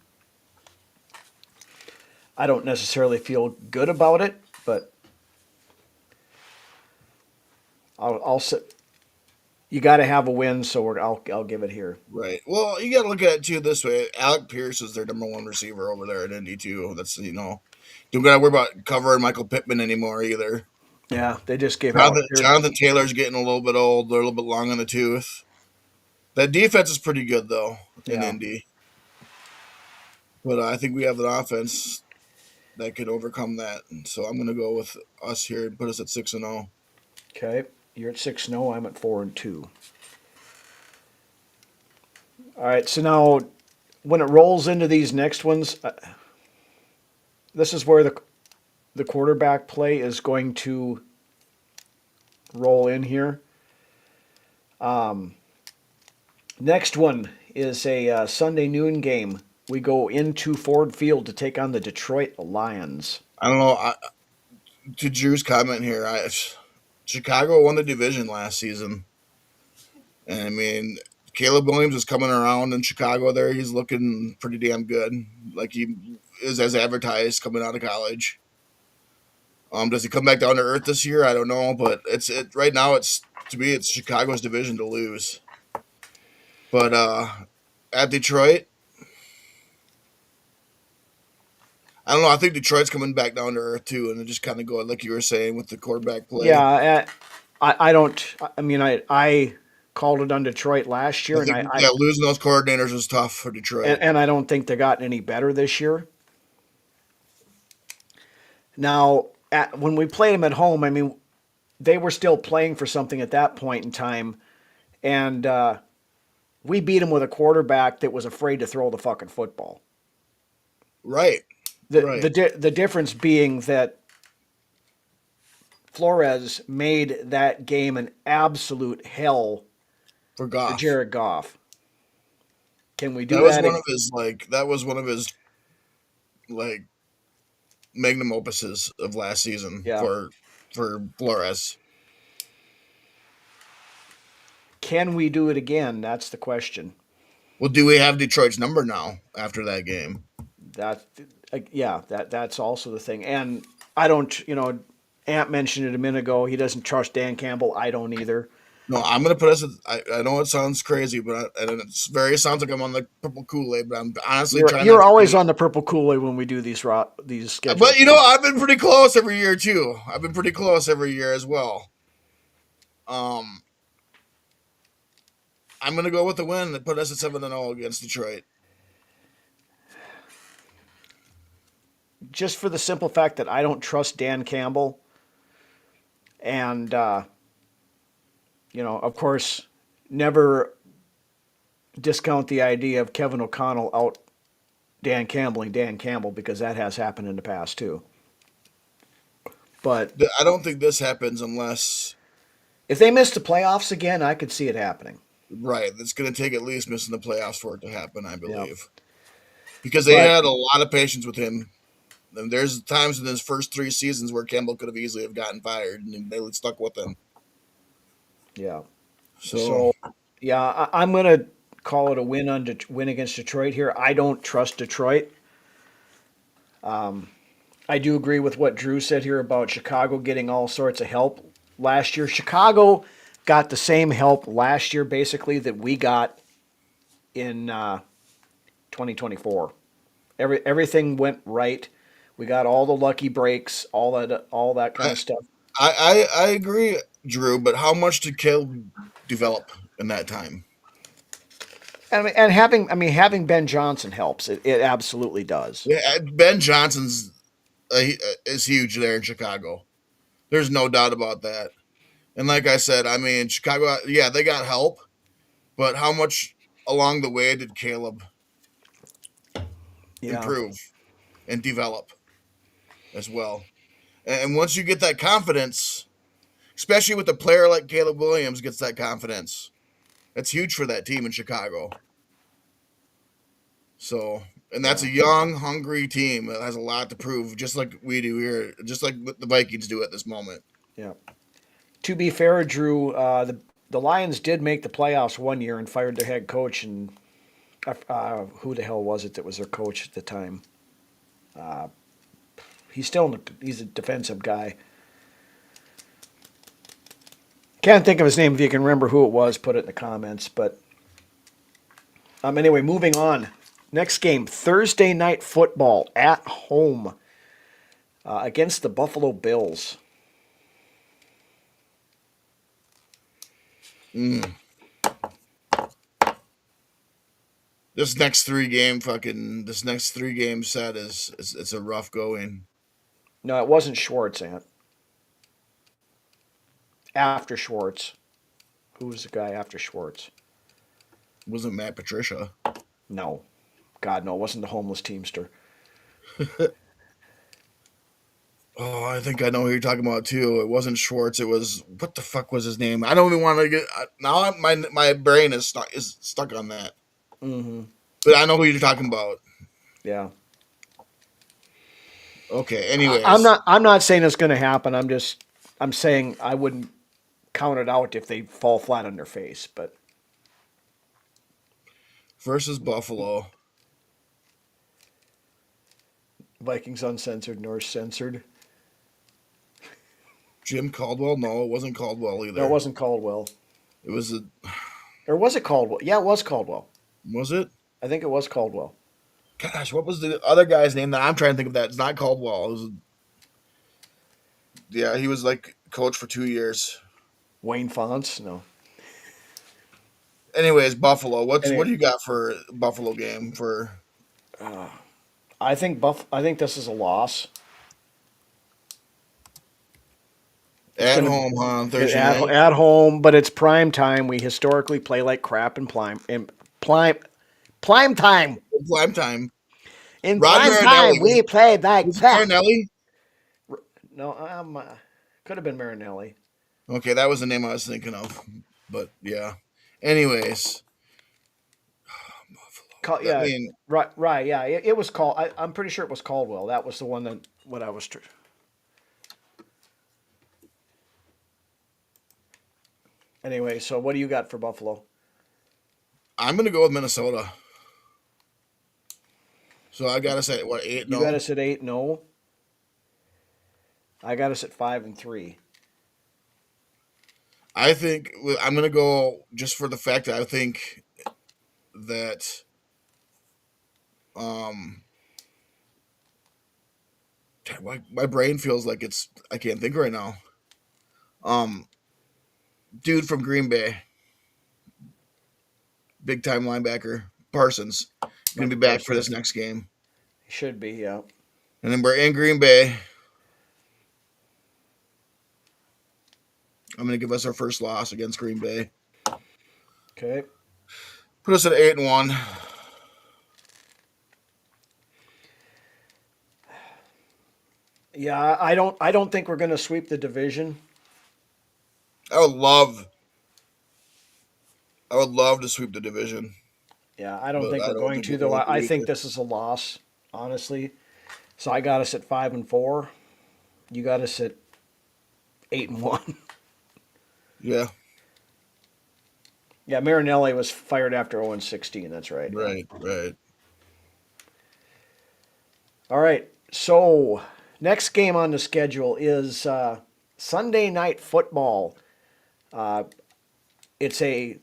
I don't necessarily feel good about it, but I'll sit. You got to have a win, so I'll give it here. Right. Well, you got to look at it too this way. Alec Pierce is their number 1 receiver over there at Indy too. That's don't got to worry about covering Michael Pittman anymore either. Yeah, they just gave out. Jonathan Taylor's getting a little bit old. They're a little bit long in the tooth. That defense is pretty good though in Yeah. Indy, but I think we have an offense that could overcome that. And so I'm going to go with us here and put us at 6-0. Okay, you're at 6-0. I'm at 4-2. All right, so now when it rolls into these next ones, this is where the quarterback play is going to roll in here. Next one is a Sunday noon game. We go into Ford Field to take on the Detroit Lions. I don't know. To Drew's comment here, Chicago won the division last season, and I mean Caleb Williams is coming around in Chicago. There, he's looking pretty damn good, like he is as advertised coming out of college. Does he come back down to earth this year? I don't know, but right now. It's to me, it's Chicago's division to lose. But at Detroit, I don't know. I think Detroit's coming back down to earth too, and they're just kind of going like you were saying with the quarterback play. Yeah, I don't. I mean, I called it on Detroit last year, I think losing those coordinators was tough for Detroit, and I don't think they got any better this year. Now, when we played them at home, I mean, they were still playing for something at that point in time, and we beat them with a quarterback that was afraid to throw the fucking football. Right. The difference being that Flores made that game an absolute hell for Jared Goff. Can we do that? That was one of his magnum opuses of last season for Flores. Can we do it again? That's the question. Well, do we have Detroit's number now after that game? That's also the thing. And I don't, Ant mentioned it a minute ago. He doesn't trust Dan Campbell. I don't either. No, I'm going to put us. I know it sounds crazy, but sounds like I'm on the purple Kool-Aid. But I'm honestly trying. You're always on the purple Kool-Aid when we do these schedules. But I've been pretty close every year too. I've been pretty close every year as well. I'm going to go with the win that put us at 7-0 against Detroit. Just for the simple fact that I don't trust Dan Campbell. And, of course, never discount the idea of Kevin O'Connell out Dan Campbell because that has happened in the past too. But I don't think this happens unless... If they miss the playoffs again, I could see it happening. Right. It's going to take at least missing the playoffs for it to happen, I believe. Yep. Because they had a lot of patience with him. And there's times in his first 3 seasons where Campbell could have easily have gotten fired, and they stuck with him. Yeah. So I'm going to call it a win against Detroit here. I don't trust Detroit. I do agree with what Drew said here about Chicago getting all sorts of help last year. Chicago got the same help last year, basically, that we got in 2024. Everything went right. We got all the lucky breaks, all that kind of stuff. I agree, Drew, but how much did Caleb develop in that time? And having Ben Johnson helps. It absolutely does. Yeah, Ben Johnson's is huge there in Chicago. There's no doubt about that. And like I said, I mean, Chicago, they got help, but how much along the way did Caleb improve and develop as well? And once you get that confidence, especially with a player like Caleb Williams gets that confidence, that's huge for that team in Chicago. So, and that's a young, hungry team that has a lot to prove, just like we do here, just like the Vikings do at this moment. Yeah. To be fair, Drew, the Lions did make the playoffs one year and fired their head coach, and who the hell was it that was their coach at the time? He's a defensive guy. Can't think of his name. If you can remember who it was, put it in the comments. But anyway, moving on. Next game, Thursday Night Football at home against the Buffalo Bills. Mm. This next three game set is it's a rough going. No, it wasn't Schwartz, Ant. After Schwartz. Who was the guy after Schwartz? It wasn't Matt Patricia. No. God, no, it wasn't the homeless Teamster. Oh, I think I know who you're talking about too. It wasn't Schwartz. It was what the fuck was his name? I don't even want to get now. My brain is stuck on that. Mm-hmm. But I know who you're talking about. Yeah. Okay. I'm Anyways, not saying it's going to happen. I'm saying I wouldn't count it out if they fall flat on their face. But versus Buffalo. Vikings uncensored, Norse censored. Jim Caldwell? No, it wasn't Caldwell either. No, it wasn't Caldwell. It was a. Or was it Caldwell? Yeah, it was Caldwell. Was it? I think it was Caldwell. Gosh, what was the other guy's name that I'm trying to think of? That it's not Caldwell. It was. Yeah, he was like coach for 2 years. Wayne Fonts? No. Anyways, Buffalo. What Anyway, do you got for Buffalo game for I think this is a loss. It's at going home on to Thursday night? at home, but it's prime time. We historically play like crap in prime time. Prime time. In Rod prime time, Marinelli we played like was it crap. Marinelli? No, could have been Marinelli. Okay, that was the name I was thinking of. But yeah. Anyways, I Yeah, mean, right. Yeah, it was called. I'm pretty sure it was Caldwell. That was the one that what I was. Anyway, so what do you got for Buffalo? I'm gonna go with Minnesota. So I gotta say what 8? You No, got us at 8. No, I got us at 5-3. I think I'm gonna go just for the fact that I think that um my brain feels like I can't think right now. Um, dude from Green Bay, big time linebacker Parsons, gonna be Michael back for Parsons this next game, should be. Yeah. and then we're in Green Bay. I'm gonna give us our first loss against Green Bay. Okay. Put us at 8-1. Yeah, I don't think we're going to sweep the division. I would love to sweep the division, Yeah, I don't but think I we're don't going think to we're though. going I to think either. this is a loss, honestly. So I got us at 5-4. You got us at 8-1. Yeah, Yeah, Marinelli was fired after 0-16. That's right. Yeah. right. All right. So next game on the schedule is Sunday Night Football. Uh, it's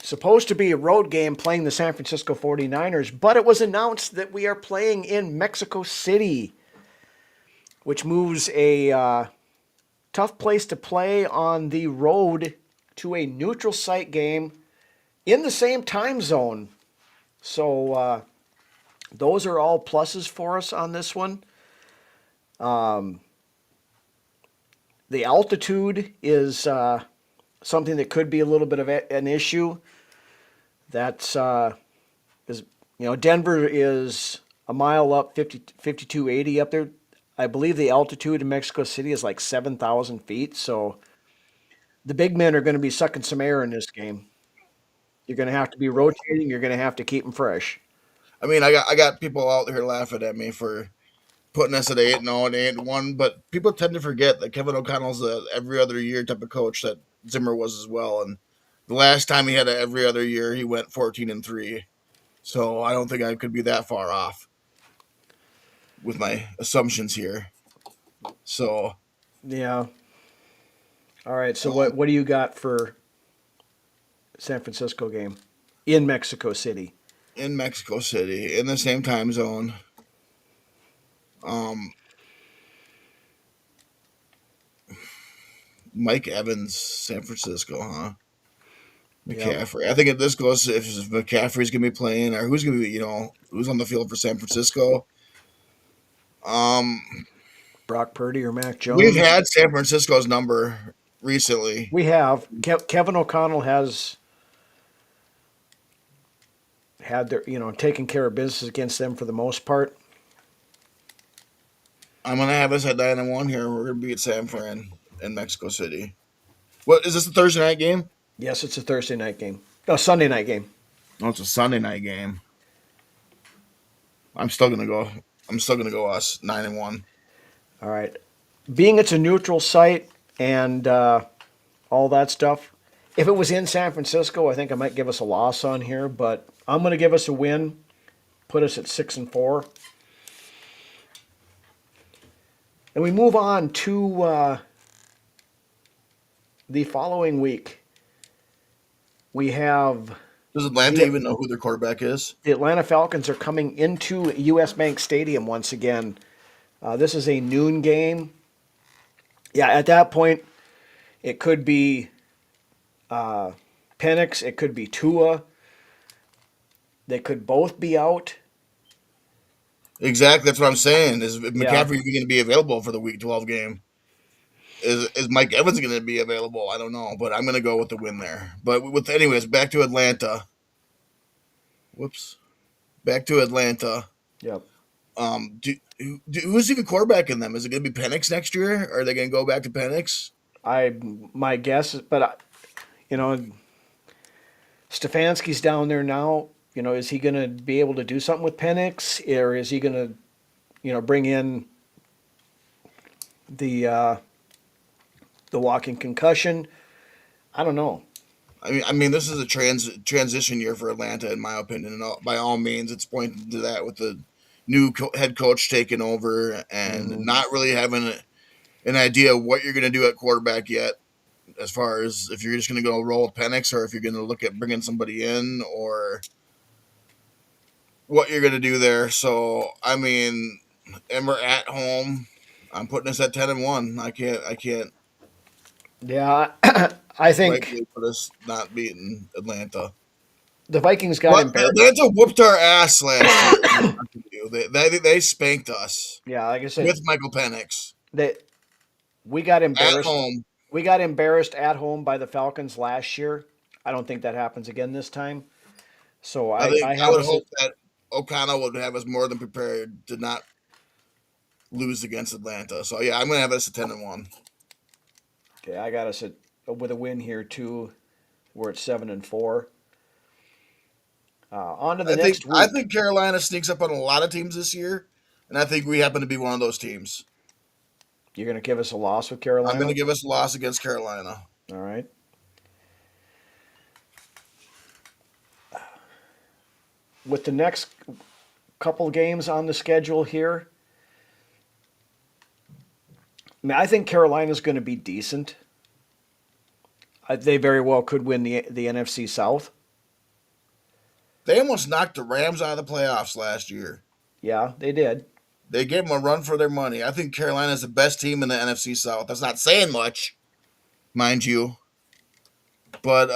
supposed to be a road game playing the San Francisco 49ers, but it was announced that we are playing in Mexico City, which moves a tough place to play on the road to a neutral site game in the same time zone. So those are all pluses for us on this one. The altitude is something that could be a little bit of an issue. That's is Denver is a mile up, 5280 up there. I believe the altitude in Mexico City is like 7,000 feet. So the big men are going to be sucking some air in this game. You're going to have to be rotating. You're going to have to keep them fresh. I mean, I got people out here laughing at me for putting us at 8-0 and 8-1, but people tend to forget that Kevin O'Connell's a every other year type of coach that Zimmer was as well. And the last time he had a every other year, he went 14-3. So I don't think I could be that far off with my assumptions here. So Yeah. All right. So um, what do you got for San Francisco game in Mexico City? in Mexico City, in the same time zone, um, Mike Evans, San Francisco, huh? Yep. McCaffrey. I think if this goes, if McCaffrey's going to be playing, or who's going to be, who's on the field for San Francisco. Um, Brock Purdy or Mac we've Jones. had San Francisco's number recently. We have Kevin O'Connell has had their taken care of business against them for the most part. I'm going to have us at 9-1 here. We're going to be at San Fran in Mexico City. What is this, a Thursday night game? Yes, it's a Thursday night game. No, Sunday night game. No, it's a Sunday night game. I'm still gonna go. I'm still gonna go us 9-1. All right. Being it's a neutral site and all that stuff. If it was in San Francisco, I think I might give us a loss on here, but I'm going to give us a win, put us at 6-4. And we move on to the following week. We have Does Atlanta the, even know who their quarterback is? the Atlanta Falcons are coming into U.S. Bank Stadium once again. This is a noon game. Yeah, at that point, it could be Penix, it could be Tua. They could both be out. Exactly. That's what I'm saying. Is Yeah. McCaffrey even going to be available for the Week 12 game? Is Mike Evans going to be available? I don't know, but I'm going to go with the win there. But anyways, back to Atlanta. Whoops. Back to Atlanta. Yep. Who's even quarterback in them? Is it going to be Penix next year? Or are they going to go back to Penix? My guess, but Stefanski's down there now. Is he going to be able to do something with Penix, or is he going to, bring in the walking concussion? I don't know. I mean, this is a transition year for Atlanta, in my opinion. And by all means, it's pointing to that with the new head coach taking over and not really having an idea of what you're going to do at quarterback yet, as far as if you're just going to go roll with Penix or if you're going to look at bringing somebody in or what you're going to do there. So, I mean, and we're at home. I'm putting us at 10-1. I can't Yeah, I think likely put us not beating Atlanta. the Vikings got But embarrassed. Atlanta whooped our ass last year. They spanked us Yeah, like I said, with Michael Penix they we got at embarrassed. home. We got embarrassed at home by the Falcons last year. I don't think that happens again this time. So I I have would us at hope that O'Connell would have us more than prepared to not lose against Atlanta. So yeah, I'm gonna have us at 10-1. okay. I got us at with a win here too. We're at 7-4. On to the next I week. think Carolina sneaks up on a lot of teams this year, and I think we happen to be one of those teams. You're going to give us a loss with I'm Carolina. going to give us a loss against Carolina. All right. With the next couple games on the schedule here, I think Carolina's going to be decent. They very well could win the NFC South. They almost knocked the Rams out of the playoffs last year. Yeah, they did. They gave them a run for their money. I think Carolina is the best team in the NFC South. That's not saying much, mind you. But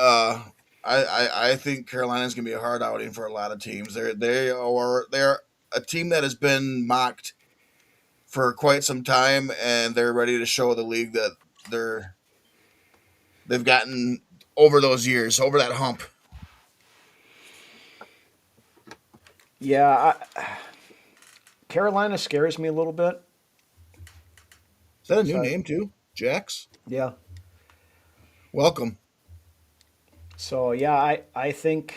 I think Carolina's going to be a hard outing for a lot of teams. They're a team that has been mocked for quite some time, and they're ready to show the league that they've gotten over those years, over that hump. Yeah, Carolina scares me a little bit. Is that a new name too? Jax? Yeah. Welcome. So yeah, I think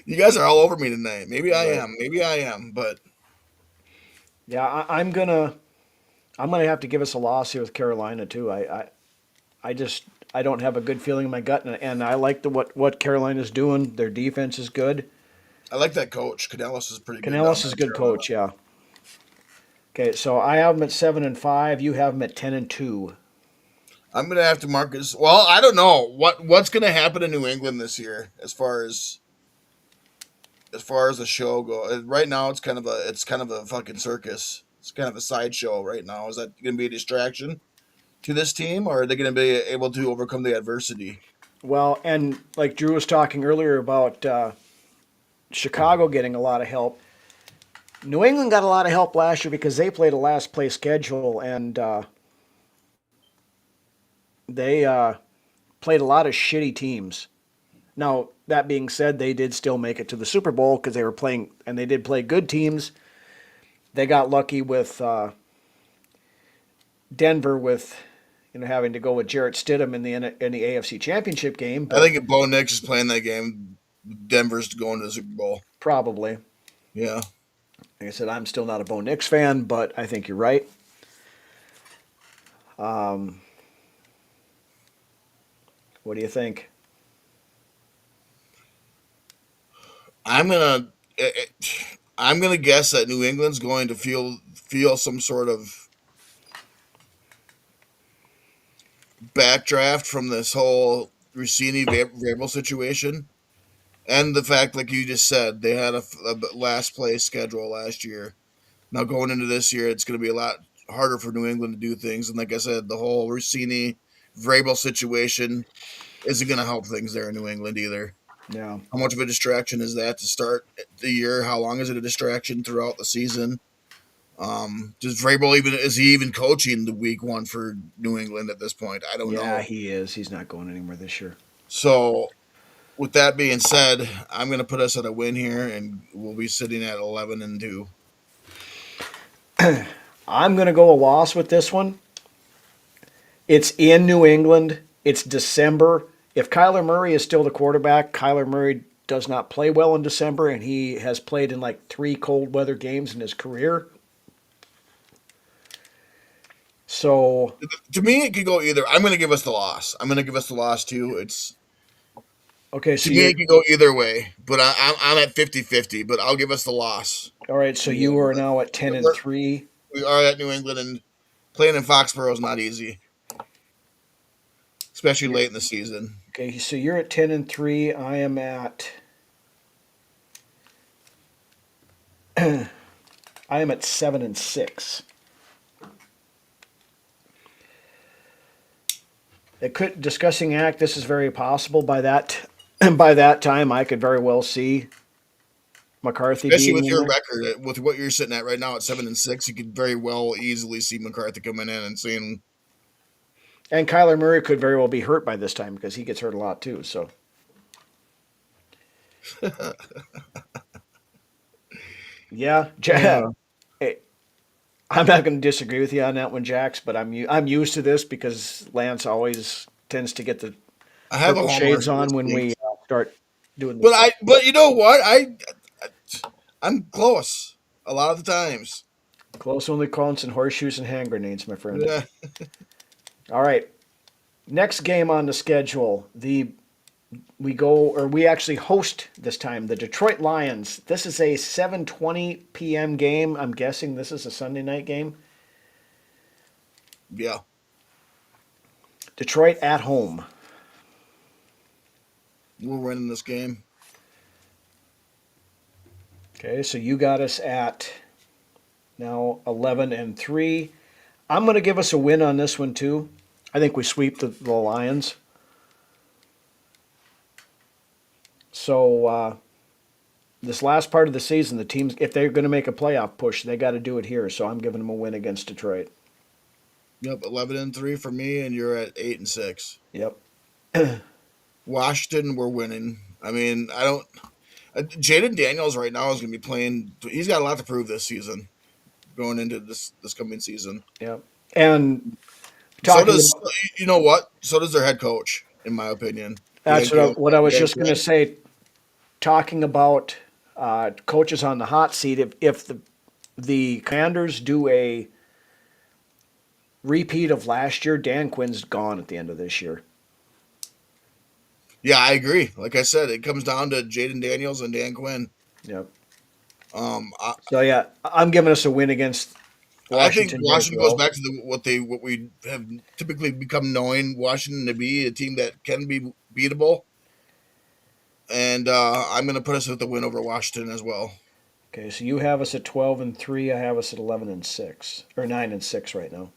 You guys are all over me tonight. Maybe I am. Maybe I am. But yeah, I'm gonna have to give us a loss here with Carolina too. I just I don't have a good feeling in my gut, and I like what Carolina's doing. Their defense is good. I like that coach. Canellis is pretty good. Canellis is a good coach. Yeah. Okay, so I have them at 7-5. You have them at 10-2. I'm gonna have to mark this. Well, I don't know what's gonna happen in New England this year as far as the show goes. Right now, it's kind of a fucking circus. It's kind of a sideshow right now. Is that gonna be a distraction? to this team, or are they going to be able to overcome the adversity? Well, and like Drew was talking earlier about Chicago getting a lot of help. New England got a lot of help last year because they played a last place schedule and they played a lot of shitty teams. Now, that being said, they did still make it to the Super Bowl because they were playing, and they did play good teams. They got lucky with Denver with having to go with Jarrett Stidham in the AFC Championship game, I but think if Bo Nix is playing that game, Denver's going to the Super Bowl. probably. Yeah. Like I said, I'm still not a Bo Nix fan, but I think you're right. What do you think? I'm gonna I'm gonna guess that New England's going to feel some sort of backdraft from this whole Rossini Vrabel situation, and the fact, like you just said, they had a last place schedule last year. Now going into this year, it's going to be a lot harder for New England to do things, and like I said, the whole Rossini Vrabel situation isn't going to help things there in New England either. Yeah. How much of a distraction is that to start the year? How long is it a distraction throughout the season? Does Vrabel is he even coaching the week one for New England at this point? I don't Yeah, know. he is. He's not going anywhere this year. So with that being said, I'm going to put us at a win here, and we'll be sitting at 11-2. I'm going to go a loss with this one. It's in New England. It's December. If Kyler Murray is still the quarterback, Kyler Murray does not play well in December, and he has played in like 3 cold weather games in his career. So, To me, it could go either. I'm going to give us the loss. I'm going to give us the loss too. It's okay, To so me, you're it could go either way, but I'm at 50-50, but I'll give us the loss. all right. So you are now at 10-3. We are at New England, and playing in Foxborough is not easy, especially late in the season. Okay, so you're at 10-3. I am at I am at 7-6. It could discussing act. This is very possible. By that by that time, I could very well see McCarthy Especially being with in your there. record, with what you're sitting at right now at 7-6, you could very well easily see McCarthy coming in and seeing. And Kyler Murray could very well be hurt by this time because he gets hurt a lot too. So, yeah, hey, I'm not going to disagree with you on that one, Jax. But I'm used to this because Lance always tends to get the I have a purple homer shades for this on when team, we start doing this. but you know what? I'm close a lot of the times. Close only counts in horseshoes and hand grenades, my friend. Yeah, All right, next game on the schedule. We actually host this time the Detroit Lions. This is a 7:20 p.m. game. I'm guessing this is a Sunday night game. yeah. Detroit at home. We're winning this game. Okay, so you got us at now 11-3. I'm going to give us a win on this one too. I think we sweep the Lions. So this last part of the season, the teams, if they're going to make a playoff push, they got to do it here. So I'm giving them a win against Detroit. Yep, 11-3 for me, and you're at 8-6. Yep. Washington, we're winning. I mean, I don't. Jaden Daniels right now is going to be playing. He's got a lot to prove this season, going into this coming season. Yep. And So talking does about, you know what? So does their head coach, in my opinion. that's Dan what I was Dan just going to say. Talking about coaches on the hot seat, if the Commanders do a repeat of last year, Dan Quinn's gone at the end of this year. Yeah, I agree. Like I said, it comes down to Jaden Daniels and Dan Quinn. Yep. I, So yeah, I'm giving us a win against I think Washington here as Washington goes well. back to what we have typically become knowing Washington to be, a team that can be beatable. And I'm going to put us with the win over Washington as well. Okay, so you have us at 12-3. I have us at 11-6 or 9-6 right now.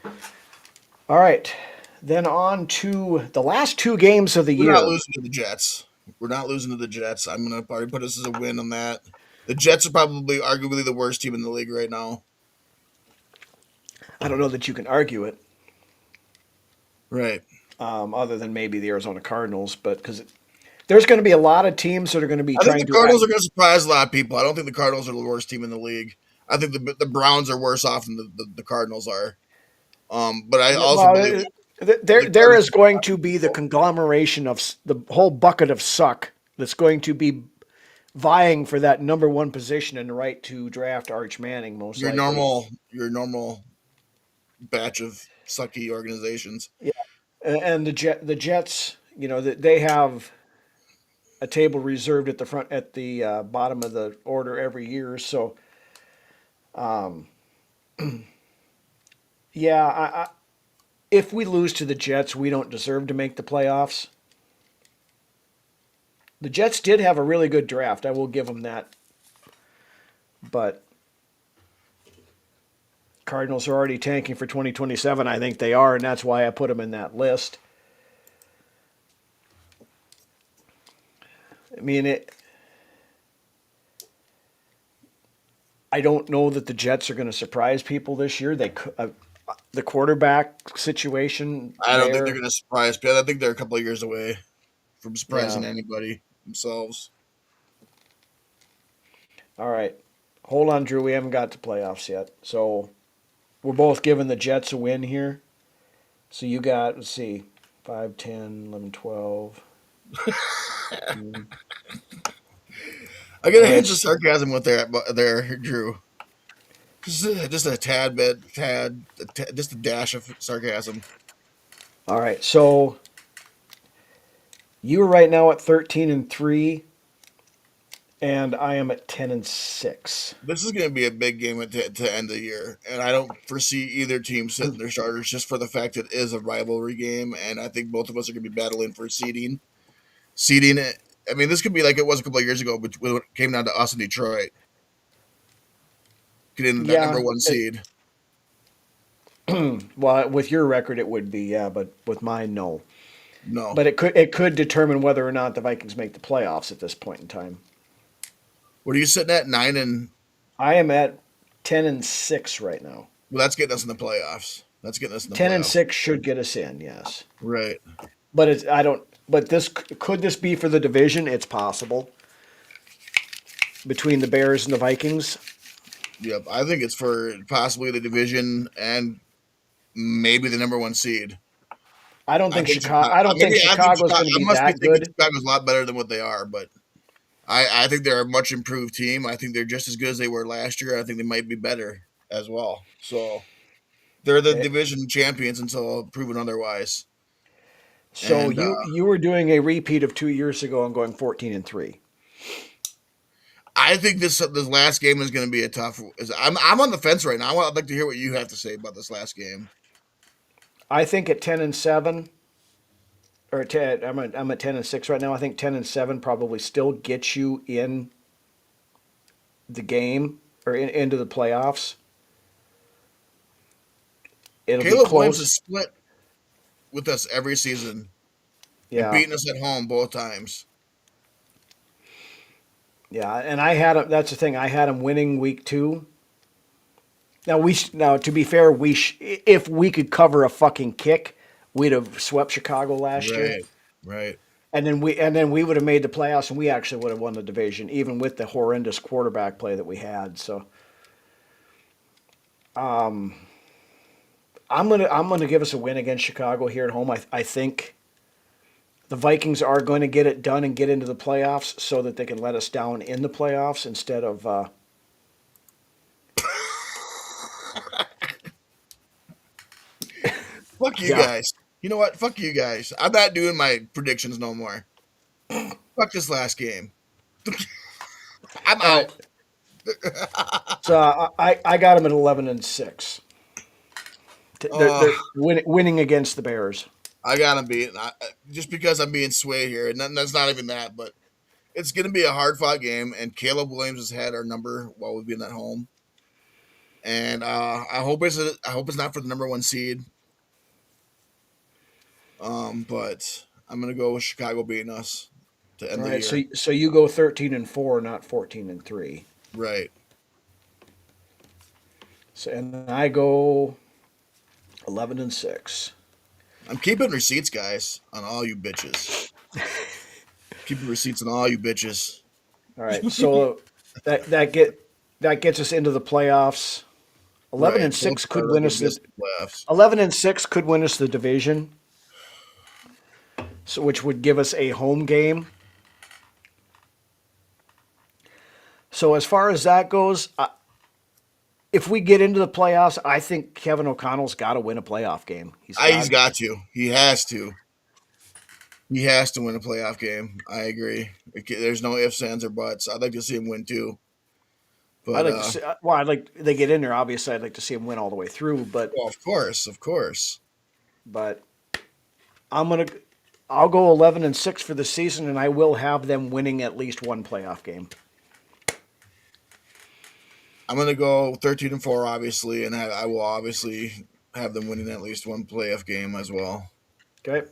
All right. Then on to the last two games of the We're not year. losing to the Jets. We're not losing to the Jets. I'm gonna probably put us as a win on that. The Jets are probably arguably the worst team in the league right now. I don't know that you can argue it, Right. other than maybe the Arizona Cardinals, but because there's going to be a lot of teams that are going to be I think trying the to. Cardinals are going to surprise a lot of people. I don't think the Cardinals are the worst team in the league. I think the Browns are worse off than the Cardinals are. But I Yeah, also well, believe there the there Cardinals. is going to be the conglomeration of the whole bucket of suck that's going to be vying for that number one position and the right to draft Arch Manning, most likely. Your normal batch of sucky organizations. Yeah, and the Jets, they have a table reserved at the front at the bottom of the order every year. So, yeah, if we lose to the Jets, we don't deserve to make the playoffs. The Jets did have a really good draft. I will give them that, but Cardinals are already tanking for 2027. I think they are, and that's why I put them in that list. I mean, I don't know that the Jets are going to surprise people this year. The quarterback situation I don't think they're there. going to surprise people. I think they're a couple of years away from Yeah. surprising anybody themselves. All right. Hold on, Drew. We haven't got to playoffs yet. So we're both giving the Jets a win here. So you got, let's see, 5, 10, 11, 12. I get All a right. hint of sarcasm with there, Drew. Just a tad bit, just a dash of sarcasm. All right. So you are right now at 13-3, and I am at 10-6. This is going to be a big game to end the year, and I don't foresee either team sitting their starters just for the fact it is a rivalry game, and I think both of us are going to be battling for seeding. Seeding, I mean, this could be like it was a couple of years ago, but when it came down to us in Detroit getting that number Yeah. one seed. Well, with your record, it would be, yeah, but with mine, no. No, But it could determine whether or not the Vikings make the playoffs at this point in time. what are you sitting at 9 and? I am at 10-6 right now. Well, that's getting us in the playoffs. That's getting us in the Ten and playoffs, six should get us in, yes. right? But it's I don't. But this could this be for the division? It's possible between the Bears and the Vikings. Yep, I think it's for possibly the division and maybe the number one seed. I don't I think think Chicago. Chicago. I don't think I think Chicago's Chicago. going to I be must be that thinking good. Chicago's a lot better than what they are, but I think they're a much improved team. I think they're just as good as they were last year. I think they might be better as well. So they're the Eh, division champions until proven otherwise. So And you were doing a repeat of 2 years ago and going 14-3. I think this last game is going to be a tough. I'm on the fence right now. I'd like to hear what you have to say about this last game. I think at 10-7 or 10. I'm at 10-6 right now. I think 10-7 probably still gets you in the game or into the playoffs. It'll be Caleb Williams close. is split with us every season and Yeah. beating us at home both times. Yeah, and I had him. That's the thing. I had him winning week 2. Now to be fair, if we could cover a fucking kick, we'd have swept Chicago last year, Right, right. and then we would have made the playoffs, and we actually would have won the division, even with the horrendous quarterback play that we had. So, I'm gonna give us a win against Chicago here at home. I think the Vikings are going to get it done and get into the playoffs so that they can let us down in the playoffs instead of. Fuck you Yeah. guys. You know what? Fuck you guys. I'm not doing my predictions no more. Fuck this last game. I'm All right. out. So I got them at 11-6. Uh, They're winning against the Bears. I gotta be just because I'm being swayed here, and that's not even that, but it's gonna be a hard fought game, and Caleb Williams has had our number while we've been at home. and I hope it's not for the number one seed. But I'm gonna go with Chicago beating us to All end the right, year. so you go 13-4, not 14-3. Right. So and then I go 11-6. I'm keeping receipts, guys, on all you bitches. Keeping receipts on all you bitches. All right, so that gets us into the playoffs. 11 Right. and Both 6 are could win already us the missed the playoffs. 11-6 could win us the division, so which would give us a home game. So as far as that goes, if we get into the playoffs, I think Kevin O'Connell's got to win a playoff game. He's got to. He has to. He has to win a playoff game. I agree. There's no ifs, ands, or buts. I'd like to see him win too. I'd But like to see. Well, I'd like they get in there. Obviously, I'd like to see him win all the way through. well, of course. But I'm gonna. I'll go 11-6 for the season, and I will have them winning at least one playoff game. I'm gonna go 13-4, obviously, and I will obviously have them winning at least one playoff game as well. Okay.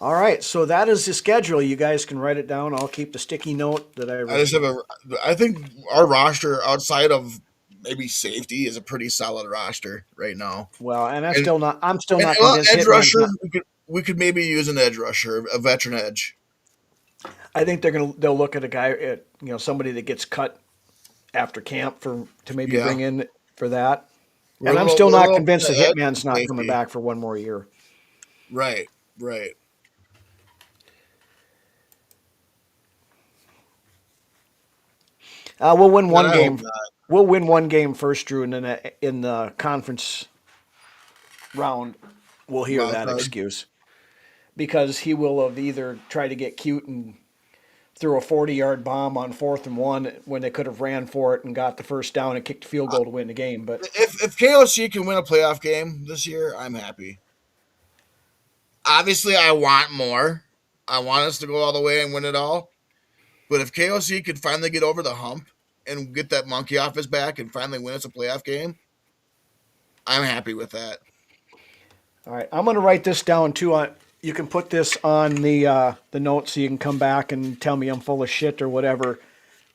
All right, so that is the schedule. You guys can write it down. I'll keep the sticky note that I. I just have a. I think our roster outside of maybe safety is a pretty solid roster right now. Well, and I'm And still not. I'm still and not well, convinced. edge Hitman's rusher, not. we could maybe use an edge rusher, a veteran edge. I think they'll look at a guy at somebody that gets cut after camp to maybe Yeah, bring in for that. we're And I'm we're still a not little convinced that edge Hitman's not coming safety. back for one more year. Right, right. We'll win But one I hope game. not. We'll win one game first, Drew, and then in the conference round, we'll hear Wild that card. excuse because he will have either tried to get cute and threw a 40-yard bomb on 4th and 1 when they could have ran for it and got the first down and kicked a field goal to win the game. But If KOC can win a playoff game this year, I'm happy. Obviously, I want more. I want us to go all the way and win it all. But if KOC could finally get over the hump and get that monkey off his back and finally win us a playoff game, I'm happy with that. all right, I'm going to write this down too. You can put this on the notes so you can come back and tell me I'm full of shit or whatever.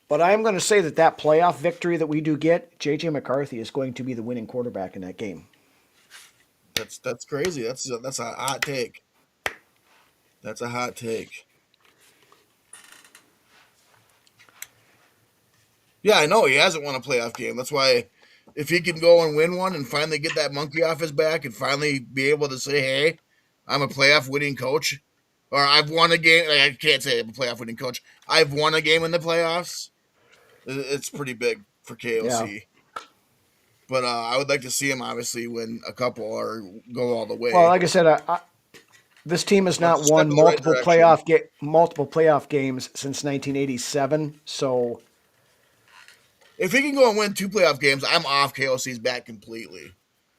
But I'm going to say that playoff victory that we do get, J.J. McCarthy is going to be the winning quarterback in that game. That's crazy. That's a hot take. That's a hot take. Yeah, I know he hasn't won a playoff game. That's why if he can go and win one and finally get that monkey off his back and finally be able to say, "Hey, I'm a playoff winning coach," or "I've won a game," like, I can't say I'm a playoff winning coach. I've won a game in the playoffs. It's pretty big for Yeah. KOC. But I would like to see him obviously win a couple or go all the Well, way. like I said, this team has That's not a step won in the right direction. multiple playoff games since 1987. So If he can go and win two playoff games, I'm off KOC's back completely.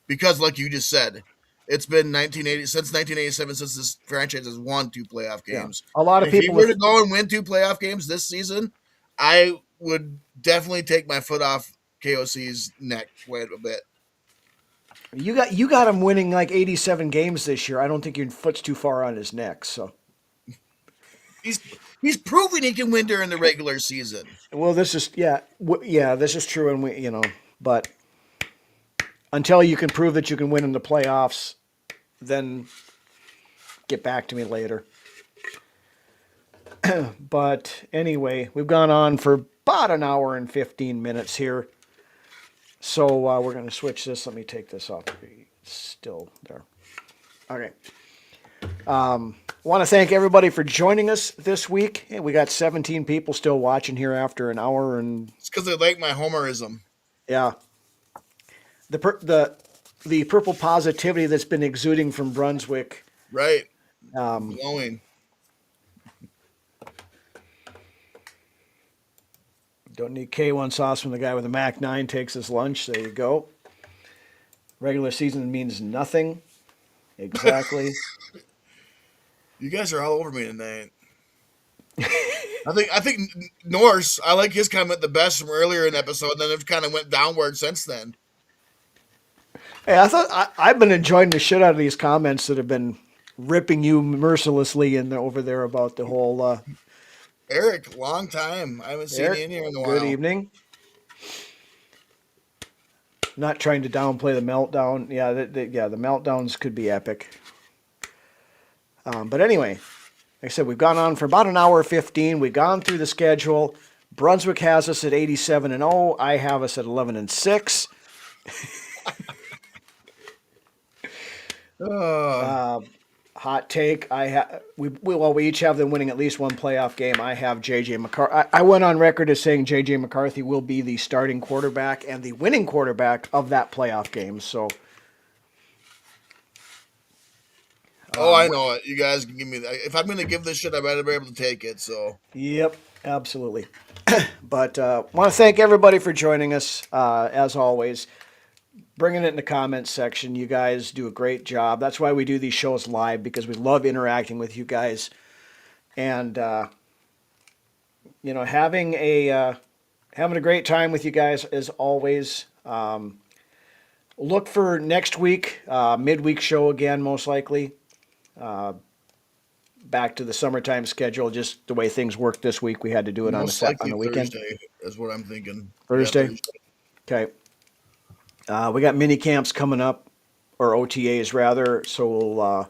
Because, like you just said, it's been 1980 since 1987 since this franchise has won two playoff yeah, games. a lot And of if he people were with to go and win two playoff games this season, I would definitely take my foot off KOC's neck quite a bit. you got him winning like 87 games this year. I don't think your foot's too far on his neck. So He's he's proven he can win during the regular season. well, this is this is true, and but until you can prove that you can win in the playoffs, then get back to me later. But anyway, we've gone on for about an hour and 15 minutes here. So we're going to switch this. Let me take this off. Still there. Okay. Want to thank everybody for joining us this week. Hey, we got 17 people still watching here after an hour, and It's because they like my homerism. yeah, the purple positivity that's been exuding from Brunswick. Right. Um, Glowing. Don't need K1 sauce when the guy with the Mac 9 takes his lunch. There you go. Regular season means nothing. Exactly. You guys are all over me tonight. I think Norse. I like his comment the best from earlier in the episode. And then it kind of went downward since then. Hey, I've been enjoying the shit out of these comments that have been ripping you mercilessly in over there about the whole. Eric, long time. I haven't seen you Eric, in here in a good while. evening. Not trying to downplay the meltdown. Yeah, the meltdowns could be epic. But anyway, like I said, we've gone on for about an hour 15. We've gone through the schedule. Brunswick has us at 87-0. I have us at 11-6. Hot take. We each have them winning at least one playoff game. I have JJ McCarthy. I went on record as saying JJ McCarthy will be the starting quarterback and the winning quarterback of that playoff game. So, I know it. You guys can give me that. If I'm going to give this shit, I better be able to take it. So, yep, absolutely. But want to thank everybody for joining us as always. Bringing it in the comments section. You guys do a great job. That's why we do these shows live, because we love interacting with you guys. And having a great time with you guys as always. Look for next week, midweek show again, most likely. Back to the summertime schedule, just the way things work this week. We had to do it most on likely the weekend. Thursday is what I'm thinking. Thursday? Yeah, Thursday. Okay. We got mini camps coming up, or OTAs rather. So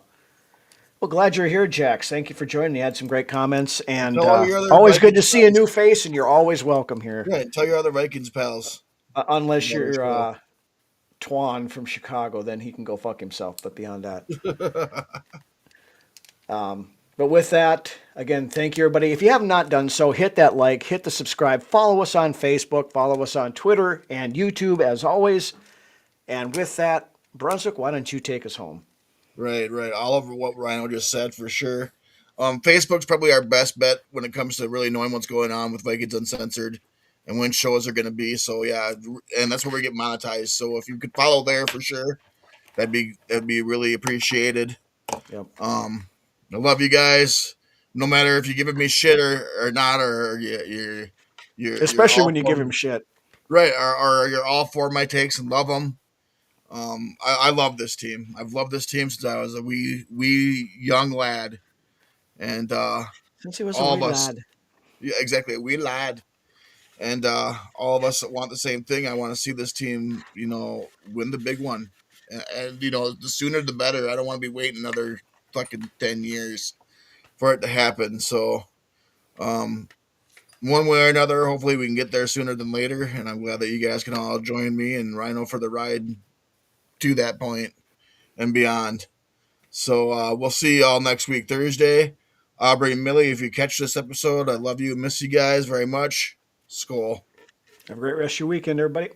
glad you're here, Jax. Thank you for joining. You had some great comments, and Tell all your other always good to Vikings see a pals. new face. And you're always welcome here, Yeah, tell your other Vikings pals. unless Another show. you're Twan from Chicago. Then he can go fuck himself. But beyond that. But with that, again, thank you, everybody. If you have not done so, hit that like, hit the subscribe, follow us on Facebook, follow us on Twitter and YouTube, as always. And with that, Brunswick, why don't you take us home? Right. All over what Rhino just said for sure. Facebook's probably our best bet when it comes to really knowing what's going on with Vikings Uncensored and when shows are going to be. So yeah, and that's where we get monetized. So if you could follow there for sure, that'd be really appreciated. Yep. I love you guys. No matter if you're giving me shit or not, or you're Especially all when you for, give him shit. right, or you're all for my takes and love them. I love this team. I've loved this team since I was a wee young lad, and Since he was all a of wee us, lad. yeah, exactly, a wee lad, and all of us want the same thing. I want to see this team, win the big one, and the sooner the better. I don't want to be waiting another fucking 10 years for it to happen. So, one way or another, hopefully we can get there sooner than later. And I'm glad that you guys can all join me and Rhino for the ride to that point and beyond. So we'll see y'all next week, Thursday. Aubrey and Millie, if you catch this episode, I love you and miss you guys very much. Skol. Have a great rest of your weekend, everybody.